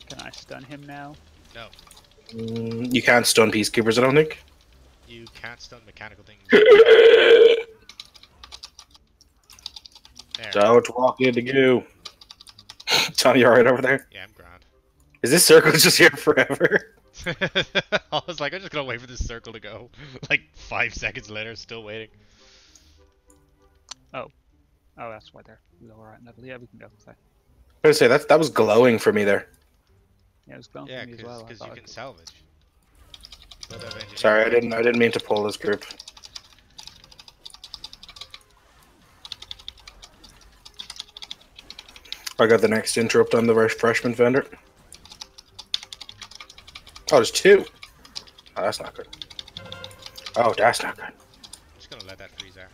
Can I stun him now? No. You can't stun peacekeepers, I don't think. You can't stun mechanical things. There. Don't walk into goo. Tony, you alright over there? Yeah, I'm grand. Is this circle just here forever? I was like, I'm just gonna wait for this circle to go. Like 5 seconds later, still waiting. Oh, that's why they're lower at level. Yeah, we can go. Sorry. I was gonna say that was glowing for me there. Yeah, it was glowing Yeah, for me as well. because you can salvage. Sorry, I didn't mean to pull this group. I got the next interrupt on the refreshment vendor. Oh, there's two. Oh, that's not good. Oh, that's not good. I'm just gonna let that freeze there.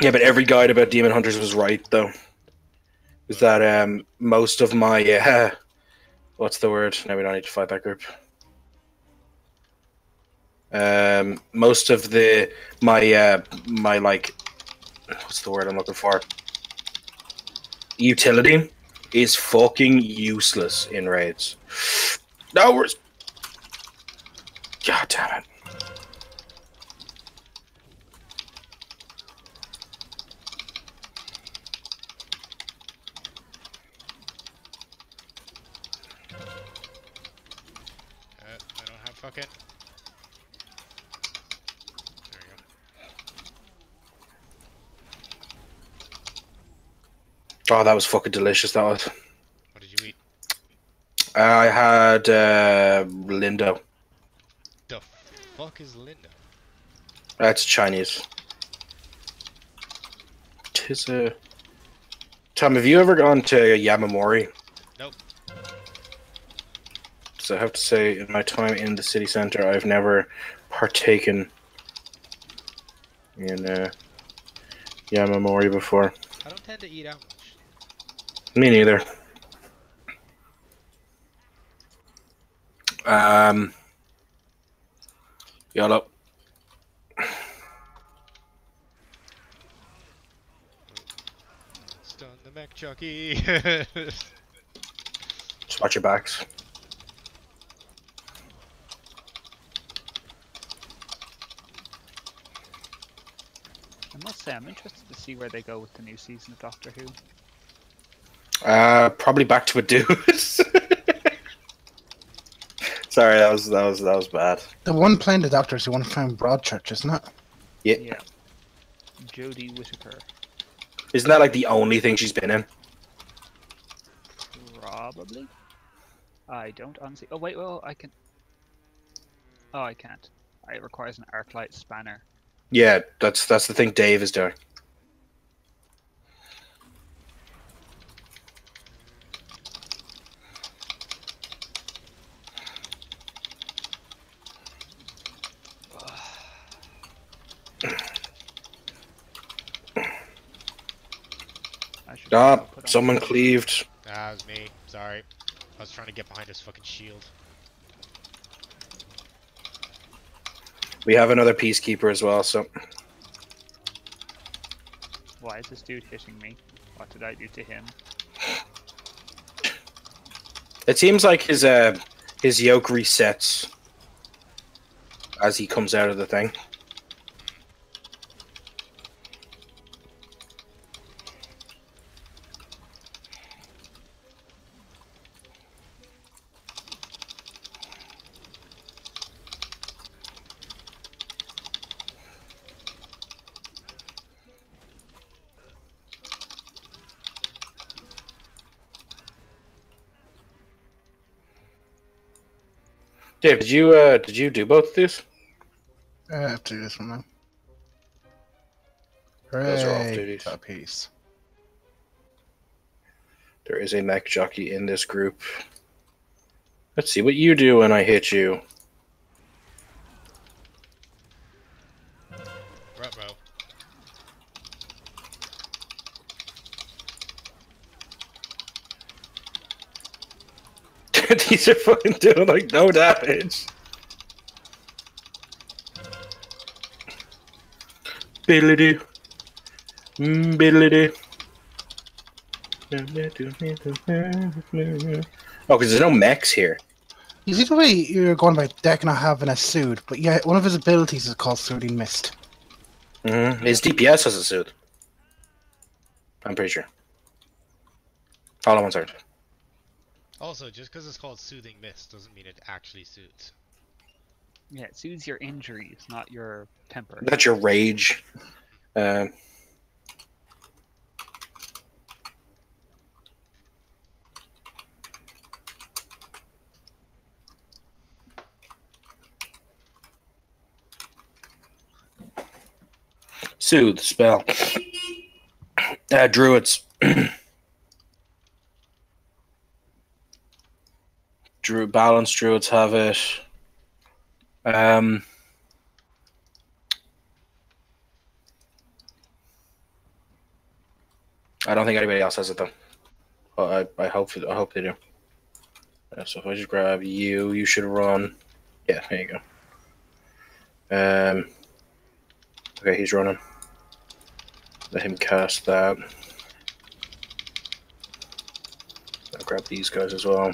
Yeah, but every guide about demon hunters was right, though. Is that most of my what's the word? No, we don't need to fight that group. Most of my like, what's the word I'm looking for? Utility is fucking useless in raids. No, we're... God damn it. I don't have fucking... There you go. Oh, that was fucking delicious, that was. What did you eat? I had Lindo. The fuck is Linda? That's Chinese. Tis a... Tom, have you ever gone to Yamamori? Nope. So I have to say, in my time in the city center, I've never partaken in Yamamori before. I don't tend to eat out much. Me neither. YOLO. Stun the mech jockey. Just watch your backs. I must say, I'm interested to see where they go with the new season of Doctor Who. Probably back to a dude. Sorry, that was bad. The one playing the Doctor is the one from Broadchurch, isn't it? Yeah. Jodie Whittaker. Isn't that like the only thing she's been in? Probably. I don't honestly. Oh wait, well I can. Oh, I can't. It requires an arclight spanner. Yeah, that's the thing Dave is doing. Stop! Someone cleaved. That was me. Sorry. I was trying to get behind his fucking shield. We have another peacekeeper as well, so... Why is this dude hitting me? What did I do to him? It seems like his yoke resets as he comes out of the thing. Dave, did you do both of these? I have to do this one now. Those are off Hooray, duties. got a piece. There is a mech jockey in this group. Let's see what you do when I hit you. Ruh-roh. These are fucking doing like no damage. Biddly-doo. Biddly-doo. Oh, because there's no mechs here. You see the way you're going by Deck not having a soothe, but yeah, one of his abilities is called Soothing Mist. His DPS has a suit. I'm pretty sure. Hold on one second. Also, just because it's called Soothing Mist doesn't mean it actually suits. Yeah, it soothes your injuries, not your temper. That's your rage. Soothe spell. Druids. Balanced druids have it. I don't think anybody else has it though. I hope they do. So if I just grab you, you should run. Yeah, there you go. Okay, he's running. Let him cast that. I'll grab these guys as well.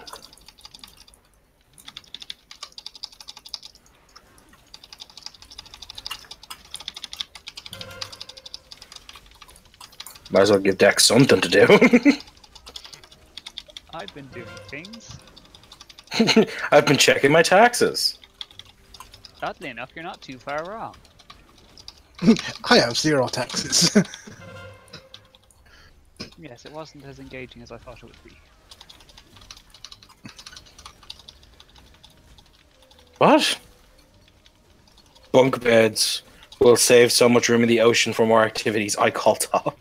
Might as well give Dex something to do. I've been doing things. I've been checking my taxes. Oddly enough, you're not too far wrong. I have 0 taxes. Yes, it wasn't as engaging as I thought it would be. What? Bunk beds will save so much room in the ocean for more activities. I call top.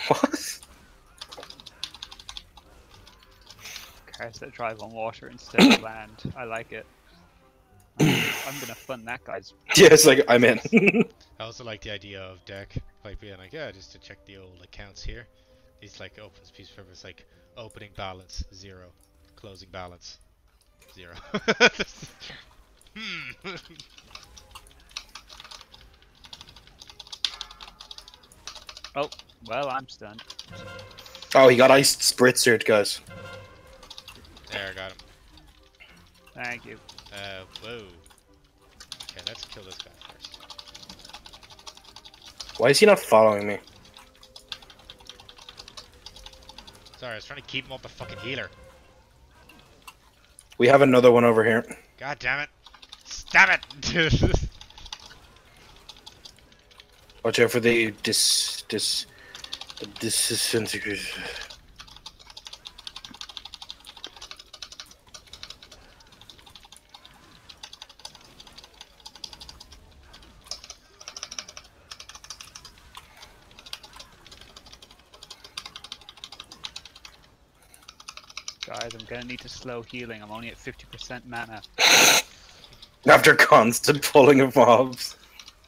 What? Cars that drive on water instead of land. I like it. I'm gonna fund that guy's. Yeah, it's like I'm in. I also like the idea of Deck like being like, yeah, just to check the old accounts here. He's like opens piece of paper, it's like opening balance 0, closing balance 0. Oh, well, I'm stunned. Oh, he got iced spritzered, guys. There, got him. Thank you. Whoa. Okay, let's kill this guy first. Why is he not following me? Sorry, I was trying to keep him off the fucking healer. We have another one over here. God damn it. Stab it! Watch out for the disintegration. Guys, I'm gonna need to slow healing. I'm only at 50% mana. After constant pulling of mobs.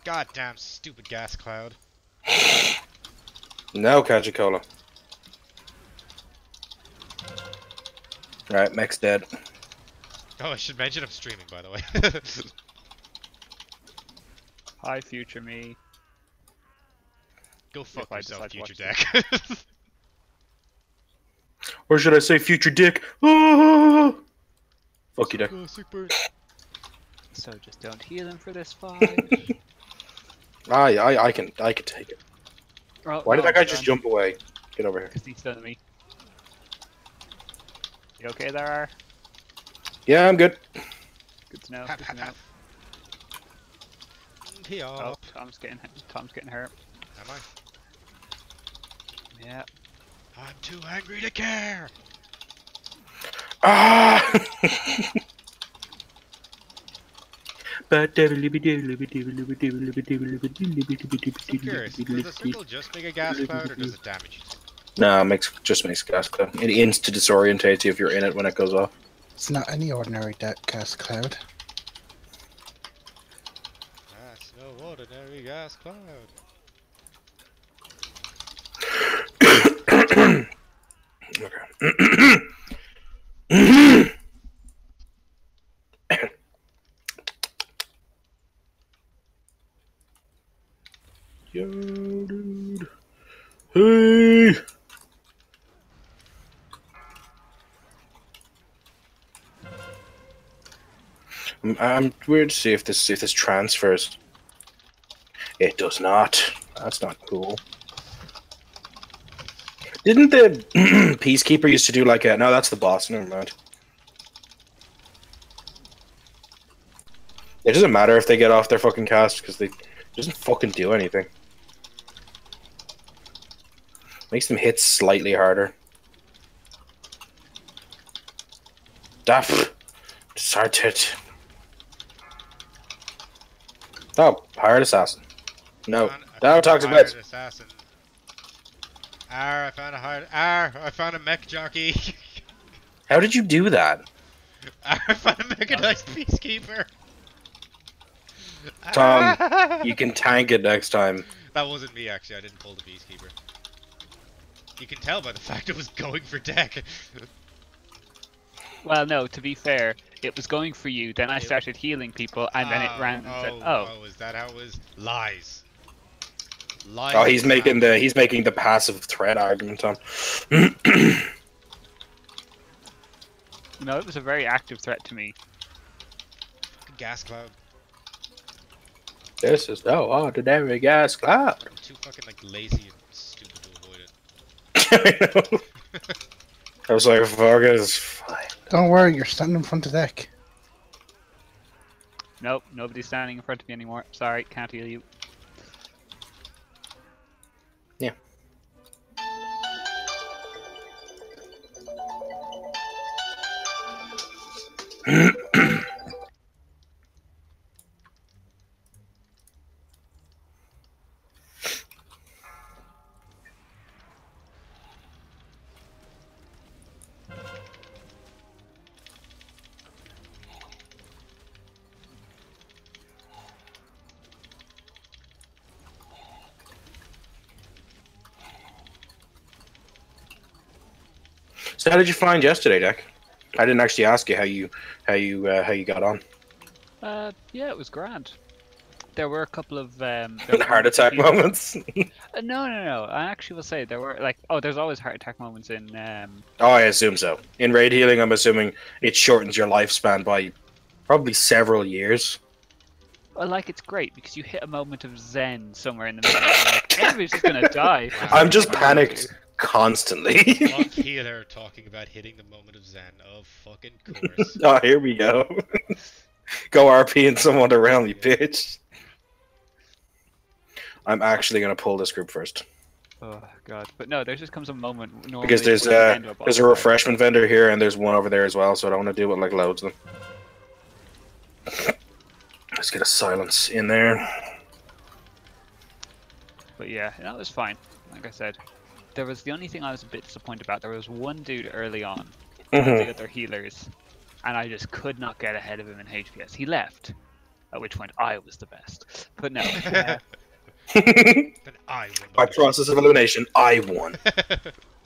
Goddamn stupid gas cloud. No Cajicola. Alright, mech's dead. Oh, I should mention I'm streaming, by the way. Hi, future me. Go fuck If I yourself, decide to future watch Deck. Or should I say future dick? Ah! Fuck you, Dick. So just don't heal him for this fight. I can take it. Oh, Why no, did that guy I'm just stunned. jump away? Get over here. Because he's stunned me. You okay there, R? Yeah, I'm good. Good to know. Hap, Good hap, to know. hap. He Oh, up. Tom's getting hurt. Am I? Yeah. I'm too angry to care. Ah! I'm curious, does the circle just make a gas cloud or does it damage you? Nah, just makes gas cloud. It insta disorientates you if you're in it when it goes off. It's not any ordinary gas cloud. That's no ordinary gas cloud. Okay. Yo, dude. Hey! I'm weird to see if this transfers. It does not. That's not cool. Didn't the Peacekeeper used to do like a... No, that's the boss. Never mind. It doesn't matter if they get off their fucking cast, because it doesn't fucking do anything. Makes them hit slightly harder. Daff. Started. Oh, hired assassin. No. Now talks about assassin. I found a mech jockey. How did you do that? I found a mechanized peacekeeper. Tom, you can tank it next time. That wasn't me actually, I didn't pull the peacekeeper. You can tell by the fact it was going for deck. Well, no, to be fair, it was going for you, then I started healing people, and then it ran and said, oh. Oh, is that how it was? Lies. Lies. Oh, he's making the passive threat argument, Tom. No, it was a very active threat to me. Gas cloud. This is no ordinary gas cloud. I'm too fucking like lazy and stupid to avoid it. I know. I was like, fuck it, it's fine. Don't worry, you're standing in front of the deck. Nope, nobody's standing in front of me anymore. Sorry, can't heal you. Yeah. So how did you find yesterday, Deck? I didn't actually ask you how you got on. Yeah, it was grand. There were a couple of Heart attack moments. No. I actually will say there were there's always heart attack moments in. Oh, I assume so. In raid healing, I'm assuming it shortens your lifespan by probably several years. Well, it's great because you hit a moment of zen somewhere in the middle. Like, everybody's just gonna die. I'm just panicked constantly. Monk healer talking about hitting the moment of zen. Of fucking course. Oh, here we go. Go RP and someone around, you bitch. I'm actually gonna pull this group first. Oh god, but no, there just comes a moment normally Because there's a refreshment vendor here and there's one over there as well, so I don't want to deal with loads of them. Let's get a silence in there. But yeah, that was fine. Like I said, there was the only thing I was a bit disappointed about. There was one dude early on, the other healers, and I just could not get ahead of him in HPS. He left, at which point I was the best. But no. Then I win. By process of elimination, I won.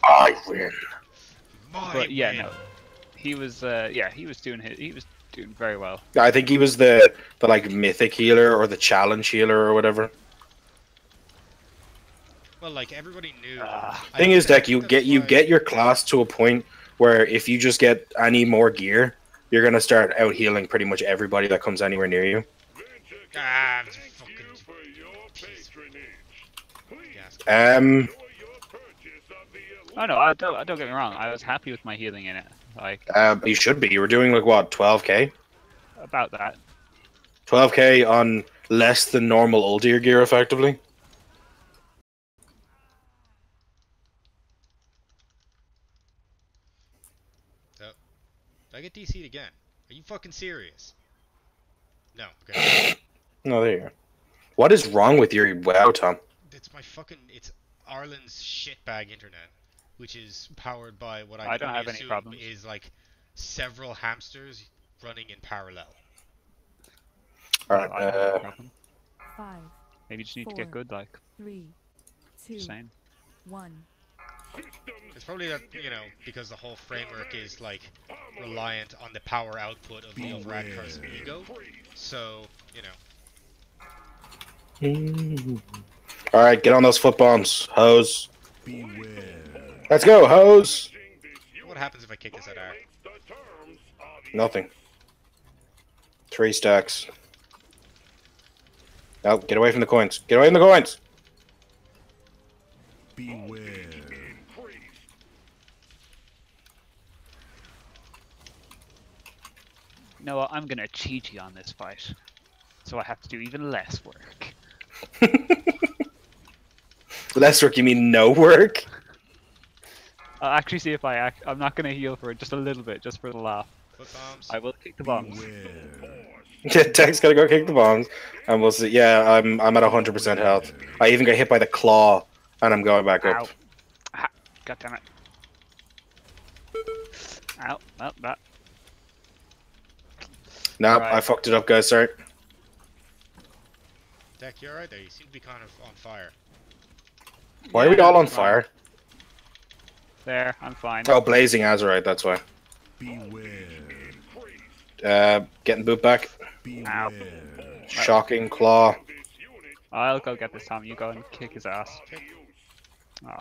I win. But yeah, no, he was he was doing very well. I think he was the mythic healer or the challenge healer or whatever. Well, everybody knew. Thing is, Deck, you get your class to a point where if you just get any more gear, you're gonna start out healing pretty much everybody that comes anywhere near you. Oh no, don't get me wrong. I was happy with my healing in it. You should be. You were doing what, 12k? About that. 12k on less than normal Uldir gear, effectively. So, did I get DC'd again? Are you fucking serious? No. Okay. No, there you are. What is wrong with your WoW, Tom? It's Ireland's shitbag internet, which is powered by what I don't have any problems. Is several hamsters running in parallel. Alright, I don't have a problem. 5, Maybe you just need to get good, 3, 2, Same. 1. It's probably that, because the whole framework is reliant on the power output of the Radkar's ego. So, Alright, get on those foot bombs, hose. Let's go, hose! What happens if I kick this at R? Nothing. 3 stacks. No, get away from the coins. Get away from the coins! Beware. You know what? I'm gonna cheat you on this fight, so I have to do even less work. Less work, you mean no work? I'll actually see if I'm not gonna heal for it, just a little bit, just for the laugh. Foot bombs. I will kick the bombs. Beware. Yeah, Tech's gotta go kick the bombs. And we'll see. Yeah, I'm at 100% health. I even got hit by the claw, and I'm going back Ow. up. Ah, God damn it. Ow. Well, that. No, Right. I fucked it up, guys. Sorry. Deck, you alright there? You seem to be kind of on fire. Why are we Yeah, all on fine. fire? There, I'm fine. Oh, blazing azurite. That's why. Beware. Getting boot back. Beware. Shocking claw. I'll go get this Tom. You go and kick his ass. Oh.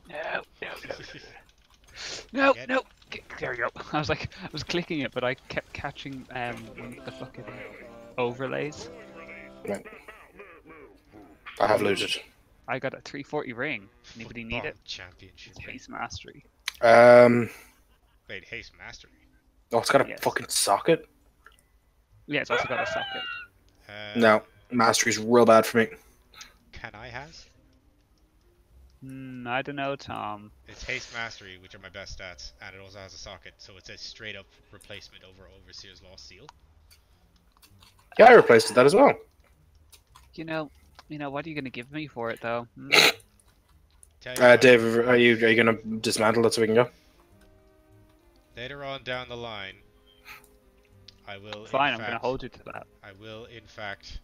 No, no, no. No, Get no. There you go. I was clicking it, but I kept catching the fucking overlays. Right. I have looted. I got a 340 ring. Anybody Foot need bomb it? Championship. It's Haste Mastery. Wait, haste mastery. Oh, it's got a Yes. fucking socket. Yeah, it's also got a socket. No, mastery's real bad for me. Can I has? I don't know, Tom. It's haste mastery, which are my best stats, and it also has a socket, so it's a straight up replacement over Overseer's Lost Seal. Yeah, I replaced that as well. You know, what are you gonna give me for it though? Tell you what, Dave, are you gonna dismantle it so we can go? later on down the line, I will. Fine, in I'm gonna fact, hold you to that. I will, in fact,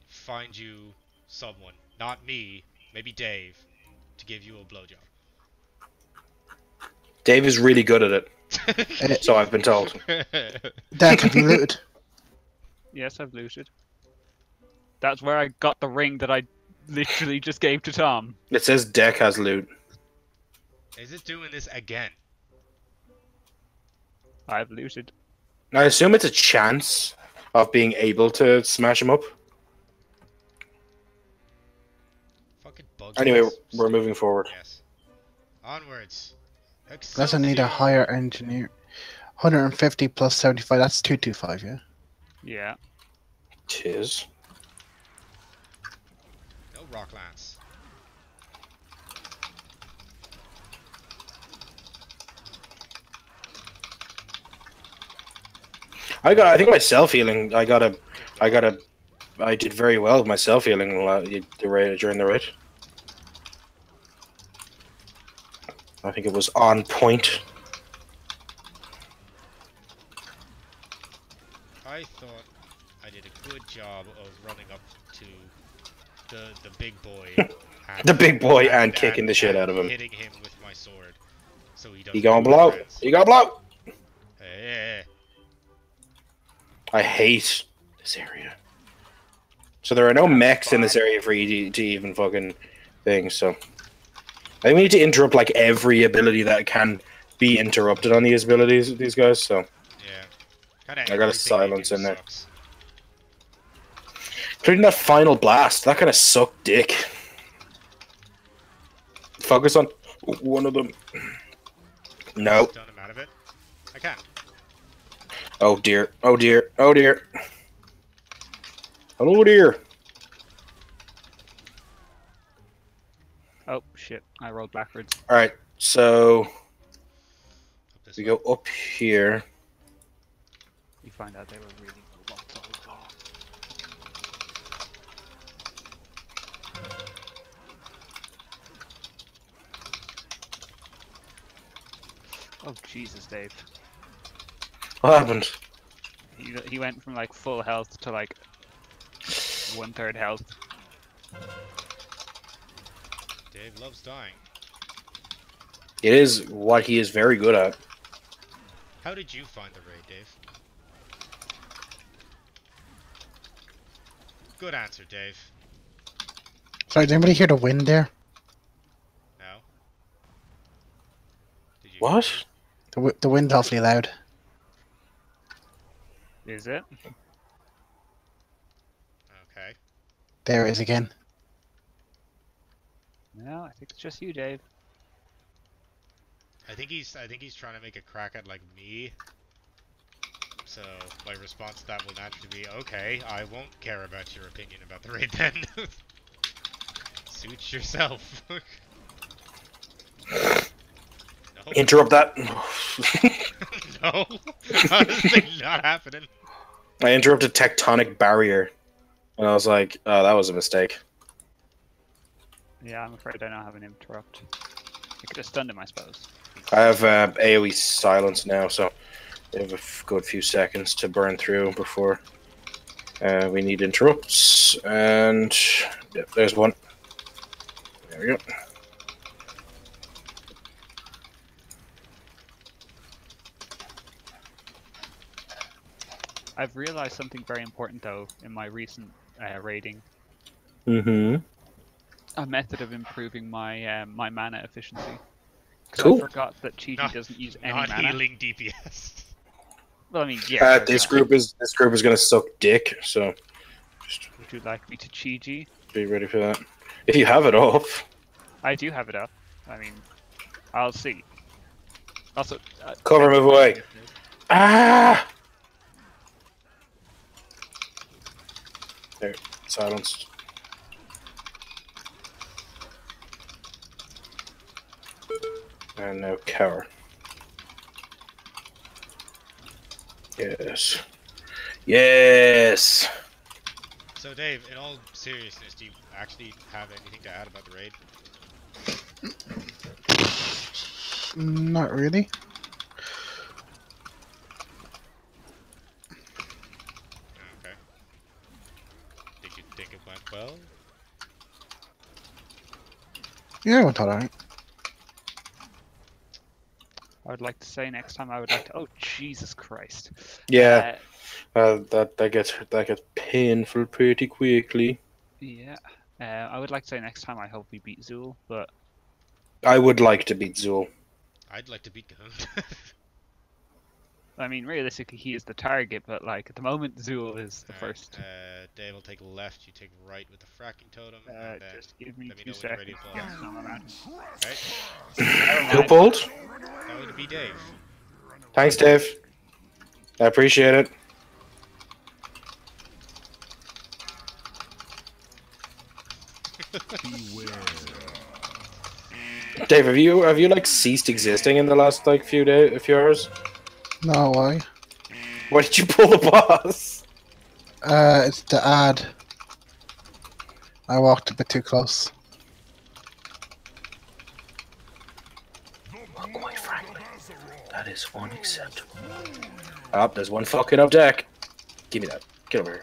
find you someone, not me, maybe Dave, to give you a blowjob. Dave is really good at it, so I've been told. Deck, have you looted? Yes, I've looted. That's where I got the ring that I literally just gave to Tom. It says deck has loot. Is it doing this again? I've looted. I assume it's a chance of being able to smash him up. Fucking bug. Anyway, face. we're moving forward. Yes. Onwards. Does I need a Excelsior. higher engineer? 150 plus 75, that's 225, yeah? Yeah. Tis. No rock lance. I think my self healing. I did very well with my self healing during the raid. I think it was on point. I thought I did a good job of running up to the big boy. And, The big boy and kicking the shit out of him. Hitting him with my sword, so he doesn't. You going lose blow? friends. You going blow? Hey, I hate this area. So there are no mechs in this area for you to even fucking things. So I think we need to interrupt like every ability that can be interrupted on these abilities. These guys. So yeah. Kinda I got a everything they silence do in there. sucks. including that final blast. That kind of sucked dick. Focus on one of them. No. Stun him out of it. I can. Oh dear. Oh dear. Oh dear. Oh dear. Oh shit! I rolled backwards. All right. So Up this we way. go up here. You find out they were really locked on. Oh Jesus, Dave. What happened? He went from like full health to like 1/3 health. Dave loves dying. It is what he is very good at. How did you find the raid, Dave? Good answer, Dave. Sorry, did anybody hear the wind there? No? Did you? What? The wind's awfully loud. Is it? Okay. There it is again. No, I think it's just you, Dave. I think he's trying to make a crack at like me. So my response to that will naturally be, okay, I won't care about your opinion about the raid then. Suit yourself. No. Interrupt that. No. Honestly, not happening. I interrupted tectonic barrier, and I was like, "Oh, that was a mistake." Yeah, I'm afraid I don't have an interrupt. I could have stunned him, I suppose. I have AoE silence now, so we have a good few seconds to burn through before we need interrupts. And yep, there's one. There we go. I've realized something very important though in my recent raiding. Mm-hmm. A method of improving my my mana efficiency. Because Cool. I forgot that Chi doesn't use any Not mana. healing DPS. Well, I mean, yeah. This group is gonna suck dick, so just Would you like me to Chi? be ready for that. If you have it up. I do have it up. I mean, I'll see. Also, Cover, move away. Ah! There, silenced. And now cower. Yes. Yes! So Dave, in all seriousness, do you actually have anything to add about the raid? Not really. Okay. Did you think it went well? Yeah, it went alright. I would like to say next time I would like to. Oh Jesus Christ! Yeah, that gets painful pretty quickly. Yeah. I would like to say next time I hope we beat Zool, but I would like to beat Zool. I'd like to beat Cahoon. I mean realistically he is the target. But like at the moment Zool is the first. Dave will take left, you take right with the fracking totem, and then Just give me let me 2 know when you're ready seconds. to pull. Yeah, no, I'm out. Okay? Who pulled? That would be Dave. Thanks, Dave. I appreciate it. Beware. Dave, have you like ceased existing in the last like few hours? No, why? Why did you pull the boss? It's the ad. I walked a bit too close. Well, quite frankly, that is unacceptable. Oh, there's one fucking up deck. Give me that. Get over here.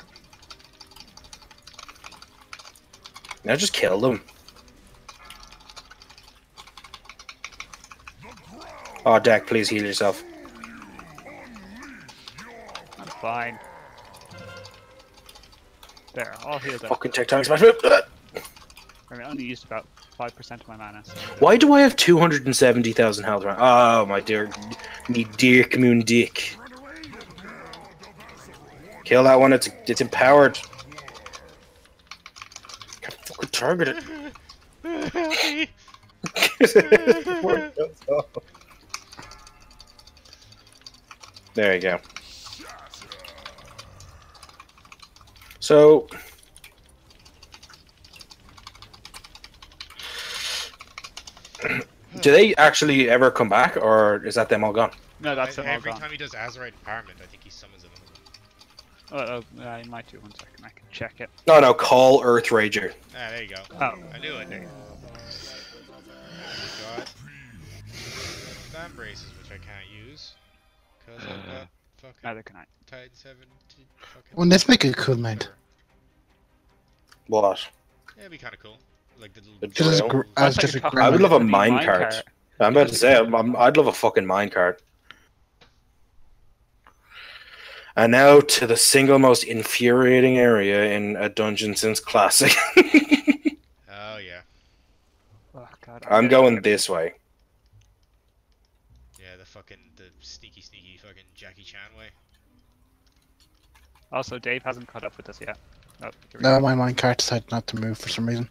Now just kill them. Oh, Deck, please heal yourself. I'm fine. There, all healed up. Fucking tectonic smash move. I mean, I only used about 5% of my mana. So Why do I have 270,000 health? Oh, my dear, me dear commune dick. Kill that one. It's empowered. Can't fucking target it. There you go. So, do they actually ever come back, or is that them all gone? no, that's them all Every gone. time he does Azerite Empowerment, I think he summons another one. I might do 1 second. I can check it. No, no, call Earth Rager. Ah, there you go. Oh. I knew it. We've got Fan Braces, which I can't use. Because I've got fucking Neither can I. Titan 7 fucking... Wouldn't this make a cool mount? What? Yeah, it'd be kind of cool. Like the little... The Just as, drill? as That's just like a a I would gremlin. love a Bloody minecart. I'm about to say, I'd love a fucking minecart. And now to the single most infuriating area in a dungeon since Classic. Oh, yeah. Oh god. I'm going this way. Yeah, the sneaky fucking Jackie Chan way. Also, Dave hasn't caught up with us yet. Oh, here we No, go. my minecart decided not to move for some reason.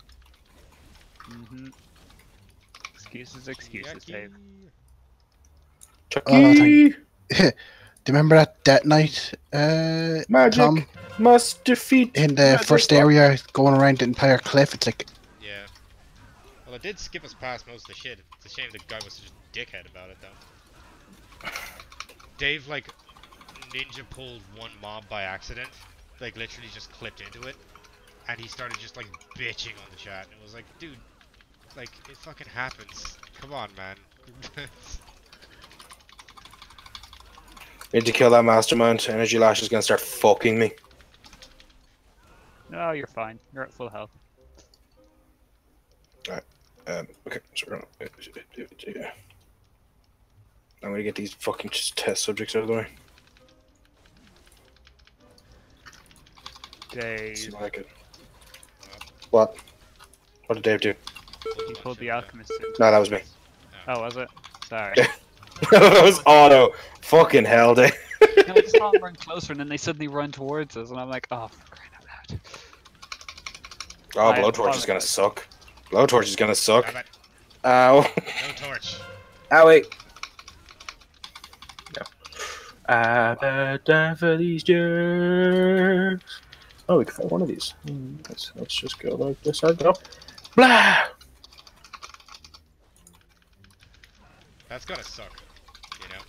Excuses, excuses, Dave. Chucky! Oh, thank- Do you remember that Death Knight, Magic Tom, must defeat in the magic. first area going around the entire cliff? It's like, Yeah. Well, it did skip us past most of the shit. It's a shame the guy was such a dickhead about it, though. Dave, like, ninja pulled one mob by accident. Like, literally just clipped into it. And he started just, like, bitching on the chat. And it was like, dude, like, it fucking happens. Come on, man. Need to kill that mastermind. Energy Lash is gonna start fucking me. No, you're fine. You're at full health. Okay, so we're gonna. I'm gonna get these fucking just test subjects out of the way. Dave, See if I can- What? What did Dave do? he pulled the alchemist in. No, that was me. Oh, was it? Sorry. That was auto. Fucking hell, Dave. No, I just saw them run closer, and then they suddenly run towards us, and I'm like, oh, for crying out loud. Oh, I blowtorch is gonna apologize. suck. Blowtorch is gonna suck. Damn it. Ow. No torch. Owie. I bet down for these jerks. Oh, we can find one of these. Let's just go like this. I go. Blah. That's gotta suck. You know?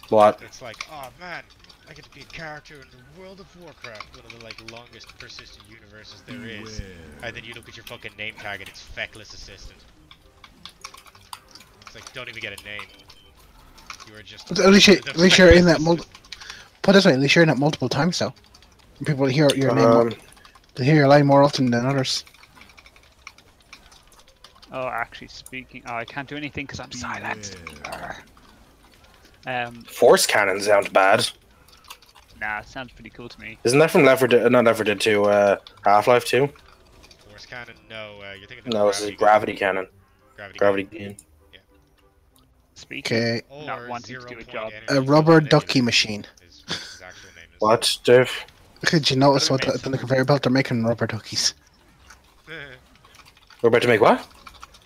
What? It's like, oh man, I get to be a character in the World of Warcraft, one of the, like, longest persistent universes there is. Beware. And then you look at your fucking name tag and it's Feckless Assistant. It's like, don't even get a name. You are just... at least, at least you're in that multiple. put it this way, at least you're in it multiple times though. People hear your name, they hear your line more often than others. Oh, actually speaking, oh, I can't do anything because I'm silent. Force cannon sounds bad. Nah, it sounds pretty cool to me. Isn't that from Left 4 Dead? Not Left 4 Dead 2. Half-Life 2. Force cannon? No, you're thinking of the No, it's a gravity cannon. Gravity cannon. Speaking, Okay, Or not wanting to do a 0 point job. energy a rubber negative ducky machine. is what his actual name is. What, Dave? Did you notice What what do they the conveyor belt they're making rubber duckies? We're about to make what?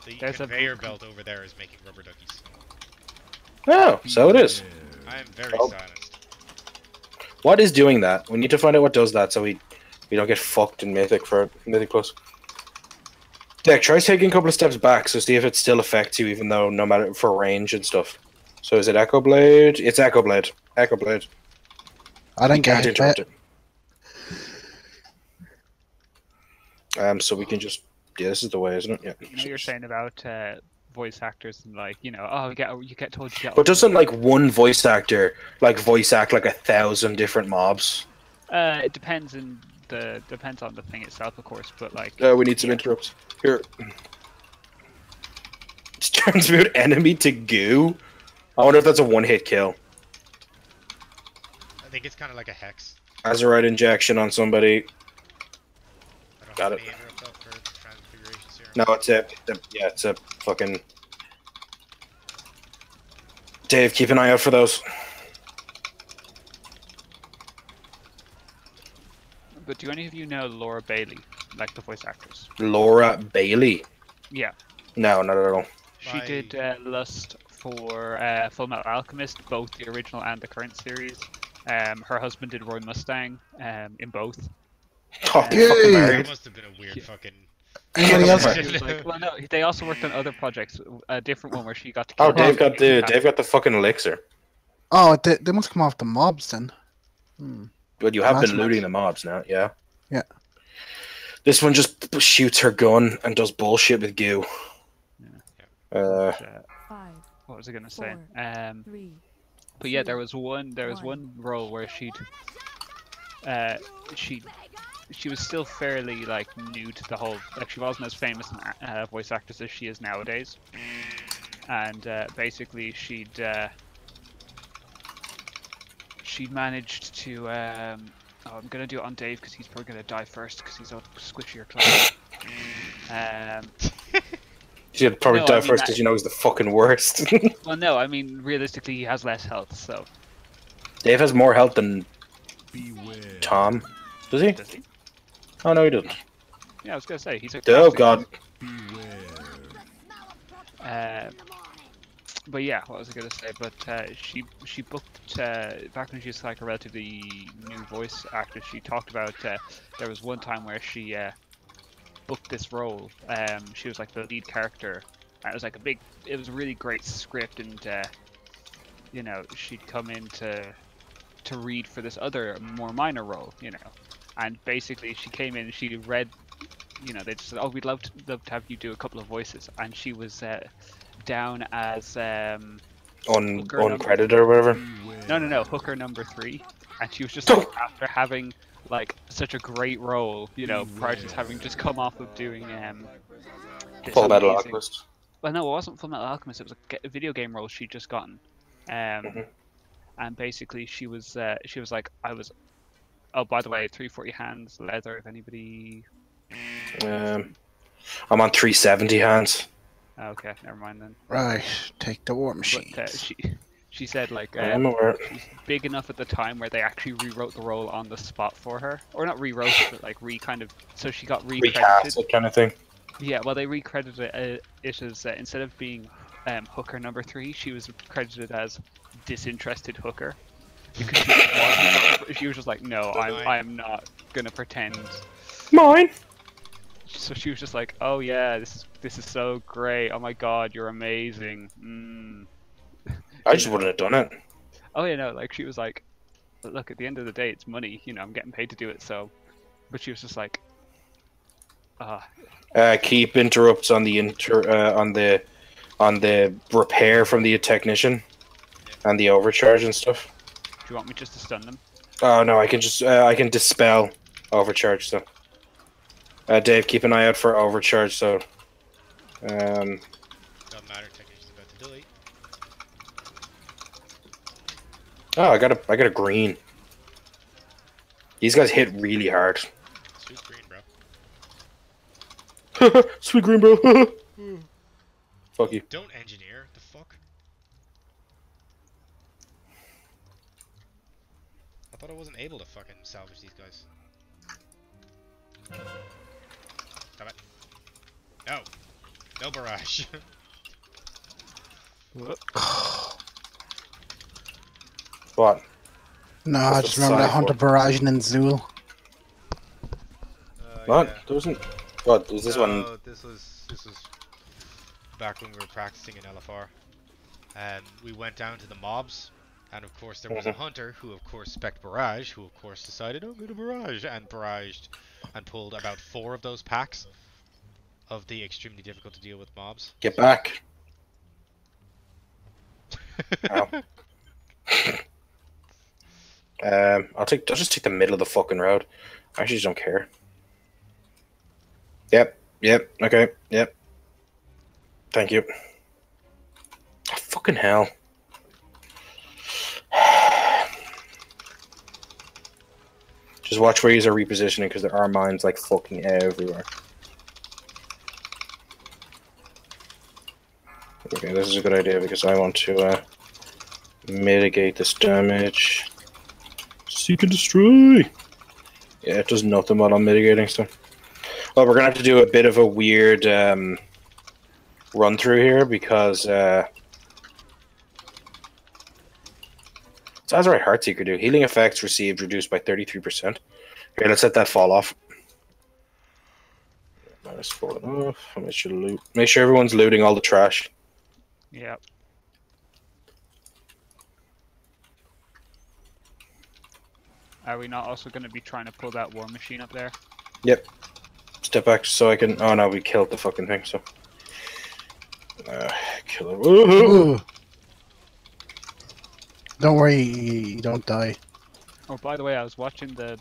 The There's a conveyor belt over there is making rubber duckies. Oh, so it is. I am very Oh. silenced. What is doing that? We need to find out what does that so we don't get fucked in Mythic for Mythic Plus. Dick, try taking a couple of steps back so see if it still affects you even though no matter for range and stuff. So is it Echo Blade? It's Echo Blade. Echo Blade. I didn't Can't get interrupt it. it. So we can just this is the way, isn't it? Yeah. You know, you're saying about voice actors and like, you know, oh, you get told you get. But doesn't like one voice actor like voice act like 1,000 different mobs? It depends on the thing itself, of course, but like. We need some interrupts. Here. It turns out enemy to goo. I wonder if that's a one-hit kill. I think it's kind of like a hex. Azerite injection on somebody. I don't Got have it. any interrupt up for transfiguration serum. No, it's a fucking. Dave, keep an eye out for those. But do any of you know Laura Bailey, like the voice actors? Laura Bailey. Yeah. No, not at all. She Right. did Lust for Full Metal Alchemist, both the original and the current series. Her husband did Roy Mustang in both. Oh, they Yay. fucking That married. must have been a weird fucking... Anybody else? It was like, well, no, they also worked on other projects. A different one where she got to. Oh, kill Dave got the fucking elixir. Oh, they must come off the mobs then. But you have That's been looting the mobs now, yeah. Yeah. This one just shoots her gun and does bullshit with goo. Uh, 5, what was I gonna say? 3, But yeah, there was one role where she was still fairly like new to the whole, like she wasn't as famous an voice actress as she is nowadays, and basically she'd managed to oh, I'm gonna do it on Dave because he's probably gonna die first because he's a squishier class. She'd probably No, die I mean first that- because you know he's the fucking worst. Well, no, I mean realistically he has less health, so Dave has more health than Beware. Tom. Does he? Does he? Oh no, he doesn't. Yeah, I was gonna say he's a. Oh crafting god. Beware. But yeah, what was I gonna say? But she booked back when she was like a relatively new voice actor. She talked about there was one time where she booked this role. She was like the lead character. And it was like it was a really great script, and you know, she'd come in to read for this other more minor role, you know. And basically, she came in and she read, you know, they just said, "Oh, we'd love to have you do a couple of voices," and she was down as Uncredited or whatever. no, hooker number 3, and she was just like, after having like such a great role, you know, prior to having just come off of doing this Full Metal amazing- Alchemist. Well, no, it wasn't Full Metal Alchemist. It was a video game role she'd just gotten, and basically she was like, I was. Oh, by the way, 340 hands leather. If anybody. I'm on 370 hands. Okay, never mind then. Right, take the war machine. But she said like I'm aware. she's big enough at the time where they actually rewrote the role on the spot for her, or not rewrote it, but like so she got Recast recredited. it kind of thing. Yeah, well they recredited it as instead of being hooker number 3, she was credited as disinterested hooker. Because she was just like, no, I'm not gonna pretend. Mine. So she was just like, oh yeah, this is so great. Oh my god, you're amazing. I just wouldn't have done it. Oh yeah, no, like she was like, look, at the end of the day, it's money. You know, I'm getting paid to do it. So, but she was just like, Keep interrupts on the on the repair from the technician, and the overcharge and stuff. do you want me just to stun them? Oh no, I can just I can dispel overcharge. So, Dave, keep an eye out for overcharge. So, Doesn't matter. Technician's about to delete. oh, I got a green. These guys hit really hard. Sweet green, bro. Sweet green, bro. Fuck you. Don't engineer. The fuck? I thought I wasn't able to fucking salvage these guys. Damn it. No. No barrage. What? No, I What's just the remember that side Hunter for? Barrage and Zool. What? Yeah. There wasn't. What is this one? No, this was back when we were practicing in LFR, and we went down to the mobs, and of course there was a hunter who of course spec'd barrage, who of course decided, oh, I'm gonna barrage, and barraged and pulled about 4 of those packs of the extremely difficult to deal with mobs. Get back. Ow. I'll just take the middle of the fucking road. I actually just don't care. Yep, okay, yep. Thank you. Oh, fucking hell. Just watch where you're repositioning, because there are mines like fucking everywhere. Okay, this is a good idea because I want to mitigate this damage. Seek and destroy! Yeah, it does nothing while I'm mitigating stuff. Well, we're gonna have to do a bit of a weird run through here because so that's right. Heartseeker do healing effects received reduced by 33%. Okay, let's let that fall off. Minus falling off. Make sure everyone's looting all the trash. Yep. Are we not also going to be trying to pull that war machine up there? Yep. Step back so I can. Oh no, we killed the fucking thing. So kill it. Ooh. Don't worry, you don't die. Oh, by the way, I was watching the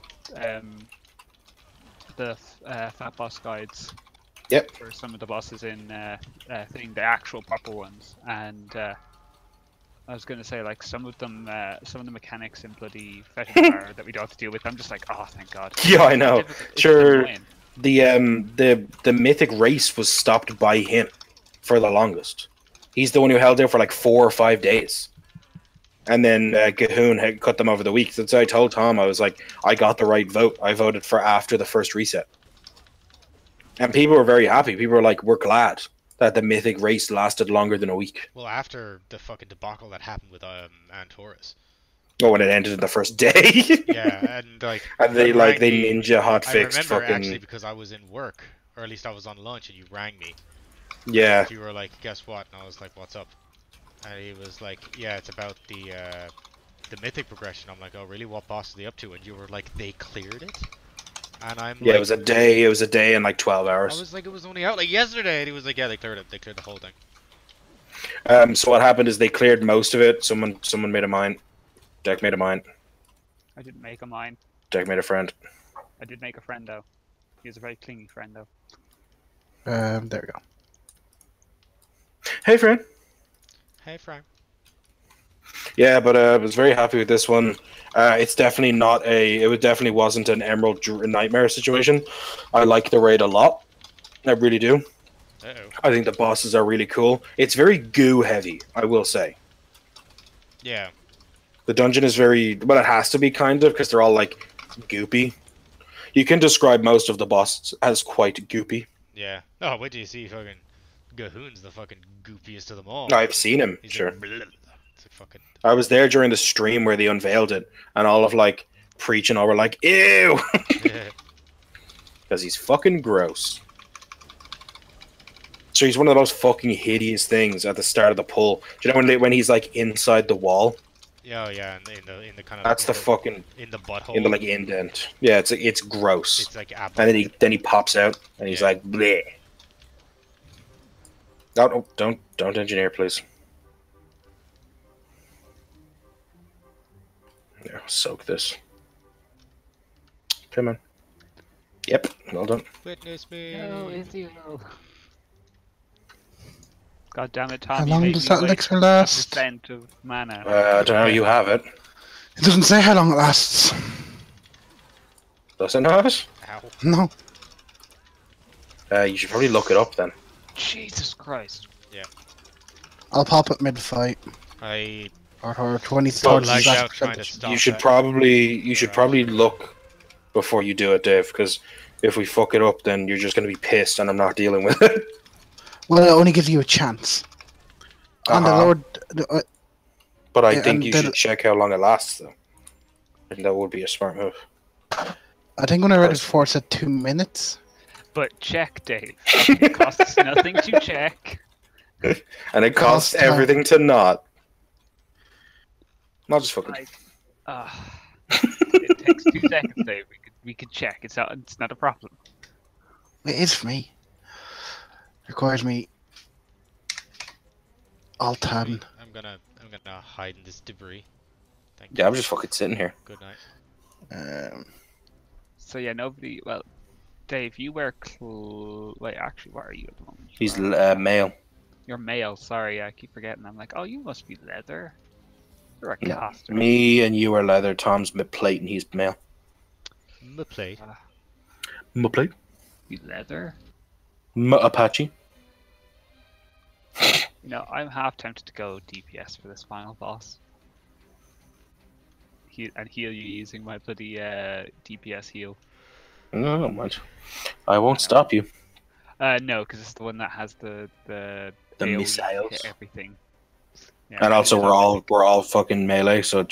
Fat Boss guides. Yep. For some of the bosses in the actual proper ones, and I was going to say, like, some of the mechanics in bloody Fetish Bar that we don't have to deal with. I'm just like, oh, thank God. Yeah, I know. It's Sure. annoying. The mythic race was stopped by him for the longest. He's the one who held there for like 4 or 5 days. and then Cahoon had cut them over the week. So I told Tom, I was like, I got the right vote. I voted for after the first reset. And people were very happy. People were like, we're glad that the mythic race lasted longer than a week. Well, after the fucking debacle that happened with Antaurus. Oh, when it ended in the first day. Yeah, and like... And they you like, rang they me. ninja hot I fixed remember fucking... actually because I was in work, or at least I was on lunch, and you rang me. Yeah. You were like, guess what? And I was like, what's up? And he was like, yeah, it's about the mythic progression. I'm like, oh really? What boss are they up to? And you were like, they cleared it? And I'm Yeah, like, it was a day and like 12 I hours. was like, it was only out like yesterday. And he was like, yeah, they cleared it. They cleared the whole thing. So what happened is they cleared most of it. Someone made a mine. Deck made a mine. I didn't make a mine. Deck made a friend. I did make a friend though. He was a very clingy friend though. There we go. Hey, friend. Hey, Frank. Yeah, but I was very happy with this one. It's definitely not it definitely wasn't an Emerald Nightmare situation. I like the raid a lot. I really do. Uh-oh. I think the bosses are really cool. It's very goo heavy, I will say. Yeah. The dungeon is very, well, it has to be kind of, because they're all like goopy. You can describe most of the bosses as quite goopy. Yeah. Oh, wait till you see fucking Gahoon's the fucking goopiest of them all. I've seen him, He's sure. like, "Bleh." It's like fucking... I was there during the stream where they unveiled it, and all of like Preach and all were like, ew! Because he's fucking gross. So he's one of the most fucking hideous things at the start of the pull. Do you know when he's like inside the wall? Yeah, yeah, in the kind of... That's the fucking... in the butthole. In the like indent. Yeah, it's gross. It's like And then he pops out and he's like, bleh. No, don't engineer, please. Yeah, soak this. Come on. Yep, well done. Witness me. No, it's you. God damn it, Tom! How you long made does me that waste elixir last? 1% of mana. I don't know, you have it. It doesn't say how long it lasts. Does it not? Ow. No. You should probably look it up then. Jesus Christ! I'll pop it mid-fight. I Or 20 Well, towards lagged the out trying to percentage. stop You should that. probably look before you do it, Dave, because if we fuck it up, then you're just going to be pissed, and I'm not dealing with it. Well, it only gives you a chance. On the Uh-huh. lower... But I Yeah, think and you then- should check how long it lasts, though. I think that would be a smart move. I think when I read it before, it said 2 minutes. But check, Dave. It costs nothing to check. And it costs Cost time. everything to not. Not just fucking... Like, it takes 2 seconds, Dave. We could check. It's not a problem. It is for me. Requires me... Alt-tabbing. I'm gonna hide in this debris. Thank Yeah, you. I'm just fucking sitting here. Good night. So yeah, nobody. Well, Dave, you wear. Wait, actually, what are you at the moment? You He's are- male. You're male. Sorry, I keep forgetting. I'm like, oh, you must be leather. You're a No. caster. Me and you are leather. Tom's plate and he's male. Play. Plate? You leather. Apache. You know, I'm half tempted to go DPS for this final boss. And heal you using my bloody DPS heal. No, don't mind. I won't stop you. No, because it's the one that has the AoE missiles. hit everything. Yeah, And also it's we're all fucking melee, so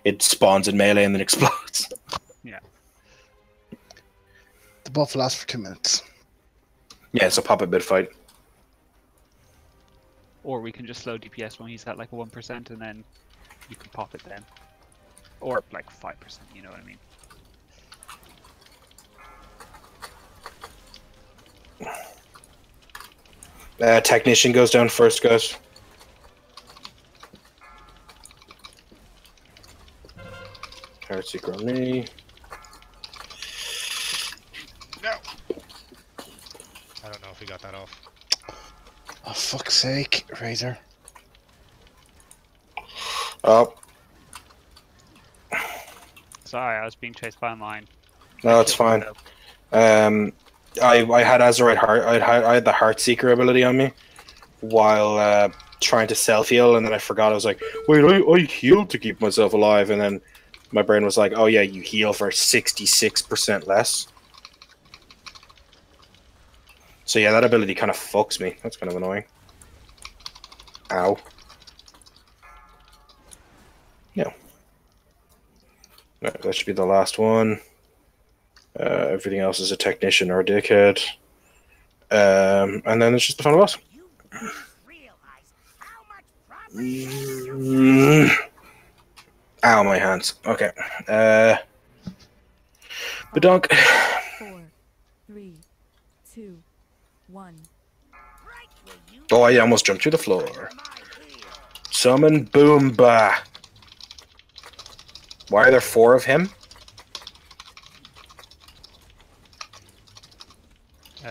it spawns in melee and then explodes. The buff lasts for 2 minutes. Yeah, so pop a bit fight. Or we can just slow DPS when he's at like 1% and then you can pop it then. Or like 5%, you know what I mean? Technician goes down first, guys. Carrot seeker on me. No. I don't know if he got that off. Oh, fuck's sake, Razor. Oh, Sorry, I was being chased by mine. no, it's fine. I had Azurite Heart. I had the Heart Seeker ability on me, while trying to self-heal, and then I forgot. I was like, wait, I healed to keep myself alive, and then my brain was like, oh yeah, you heal for 66% less. So yeah, that ability kind of fucks me. That's kind of annoying. Ow. Yeah. Right, that should be the last one. Everything else is a technician or a dickhead. And then it's just the final boss. Ow, my hands. Okay. Badonk. 4, 3, 2, 1. Oh, I almost jumped through the floor. Summon Boomba. Why are there 4 of him?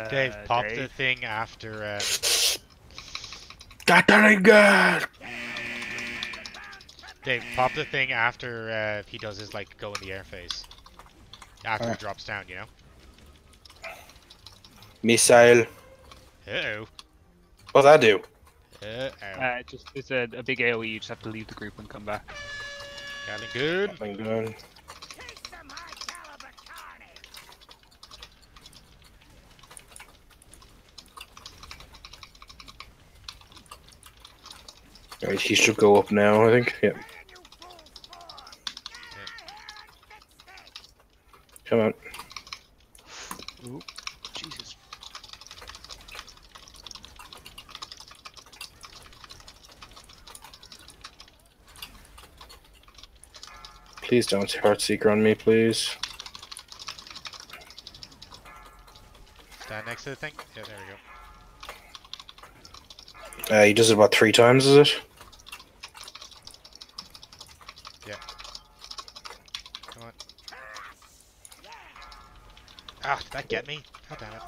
Dave, pop Dave. the thing after. Got that again. Dave, pop the thing after he does his like go in the air phase. After he Alright. drops down, you know. Missile. Uh What's that do? oh. Just it's a big AoE. You just have to leave the group and come back. Getting good. Nothing good. Alright, he should go up now, I think. Yeah. Come on. Ooh, Jesus. Please don't Heartseeker on me, please. Stand next to the thing. Yeah, there we go. He does it about 3 times, is it? Yeah. Come on. Ah, did that get me? God damn it.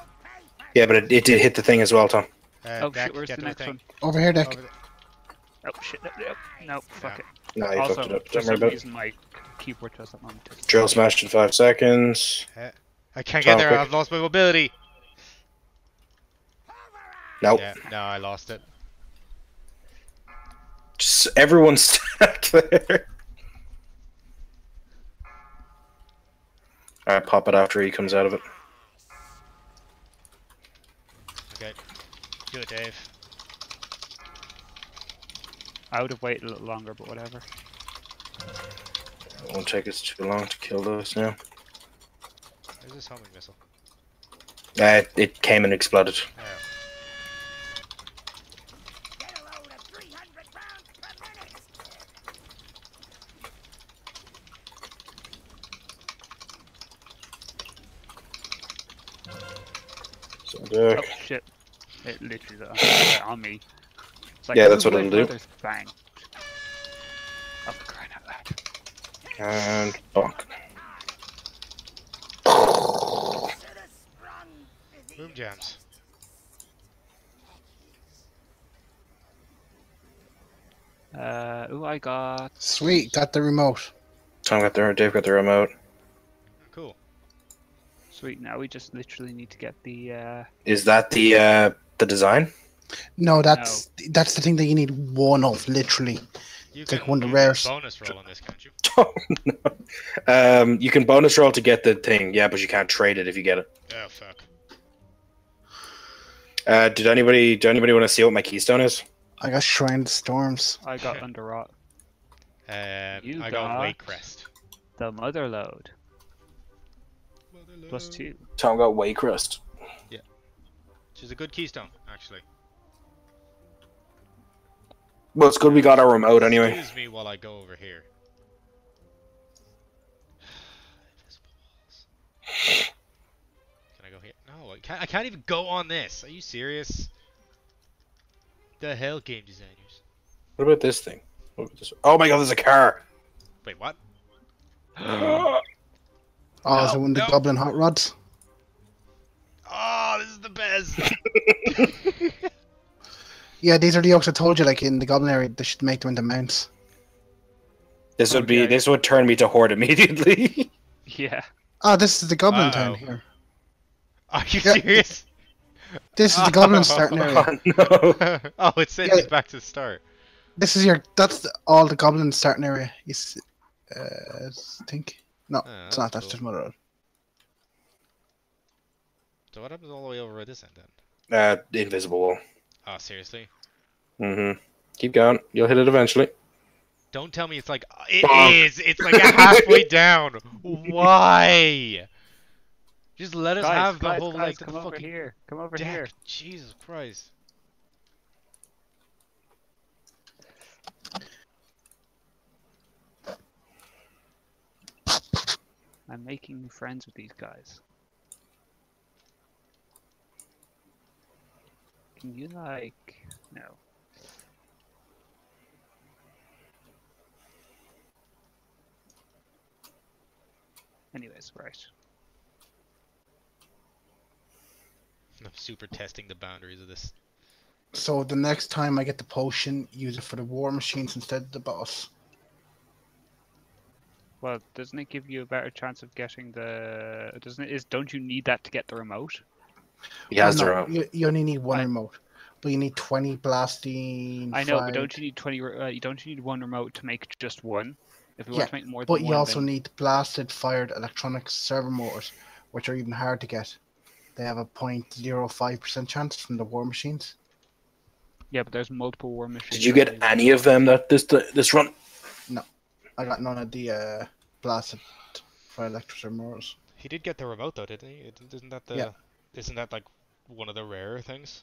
Yeah, but it did hit the thing as well, Tom. Oh Deck, shit, where's get the to next thing. one? Over here, Dick. Over the- Oh shit, no, fuck it. No, you Also, fucked it up. for Don't worry some about it. reason my keyboard doesn't want to. Drill smashed in 5 seconds. I can't get Tom, there. quick. I've lost my mobility. Nope. Yeah, no, I lost it. Just everyone stacked there. Alright, pop it after he comes out of it. Okay. Do it, Dave. I would have waited a little longer, but whatever. It won't take us too long to kill those now. Where's this homing missile? It came and exploded. Oh. So, Oh shit. It literally on me. It's like, Yeah, that's "Ooh, what my it'll do." brother's Bang. Oh, for crying out loud. And bonk. Boom jams. Ooh, I got. Sweet, got the remote. Tom got the Dave got the remote. Cool. Sweet, now we just literally need to get the. Is that the design? No, that's the thing that you need one of, literally. You It's like can, one of the you can rares. bonus roll on this, can't you? Oh, no. You can bonus roll to get the thing, yeah, but you can't trade it if you get it. Oh fuck. Did anybody want to see what my keystone is? I got Shrine of Storms. I got Underrot. You I got got- Wake Crest. The motherlode. +2. Tom got Waycrest. Which is a good keystone, actually. Well, it's good we got our remote anyway. Excuse me while I go over here. Invisible walls. Can I go here? No, I can't even go on this. Are you serious? The hell, game designers. What about this thing? What about this? Oh my god, there's a car! Wait, what? Oh, is it one of the no. Goblin Hot Rods? Oh, this is the best. Yeah, these are the oaks I told you, like in the Goblin area, they should make them into mounts. This would be Okay. this would turn me to Horde immediately. Yeah. Oh, this is the Goblin Uh-oh. town here. Are you Yeah. serious? This is the goblin starting area. Oh, no. Oh, it sends Yeah. you back to the start. This is your. All the goblin starting area. I think. No, Oh, it's that's not. That's cool. just motherlode. So what happens all the way over at this end then? Invisible wall. Oh, seriously? Mm-hmm. Keep going. You'll hit it eventually. Don't tell me it's like it Bonk. is. It's like a halfway down. Why? Just let us have the whole guys, length of come the over fucking here. Come over deck. here. Jesus Christ. I'm making new friends with these guys. Can you like no? Anyways, right. I'm super testing the boundaries of this. So the next time I get the potion, use it for the war machines instead of the boss. Well, doesn't it give you a better chance of getting the? Doesn't it? Don't you need that to get the remote? He has no, their own. you only need one I- remote, but you need 20 blasting. I know, but 5. don't you need 20? Don't you need one remote to make just one? If we Yeah, want to make more But than you one, also then need blasted fired electronic servo motors, which are even hard to get. They have a 0.05% chance from the war machines. yeah, but there's multiple war machines. Did you get any of them that this run? I got none of the blasted fire electric servo motors. He did get the remote though, didn't he? Isn't that the? Yeah. Isn't that like one of the rarer things?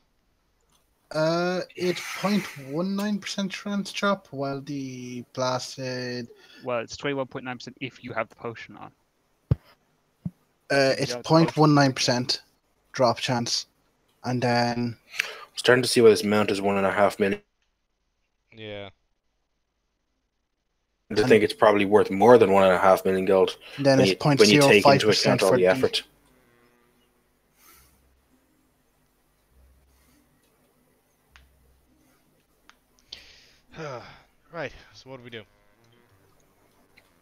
It's 0.19% chance drop, while the blasted Well, it's 21.9% if you have the potion on. it's Yeah, the potion. 0.19% drop chance, and then I'm starting to see why this mount is 1.5 million. Yeah. I think it's probably worth more than 1.5 million gold then when it's you take into 0.05% account all for the effort. Right. So what do we do?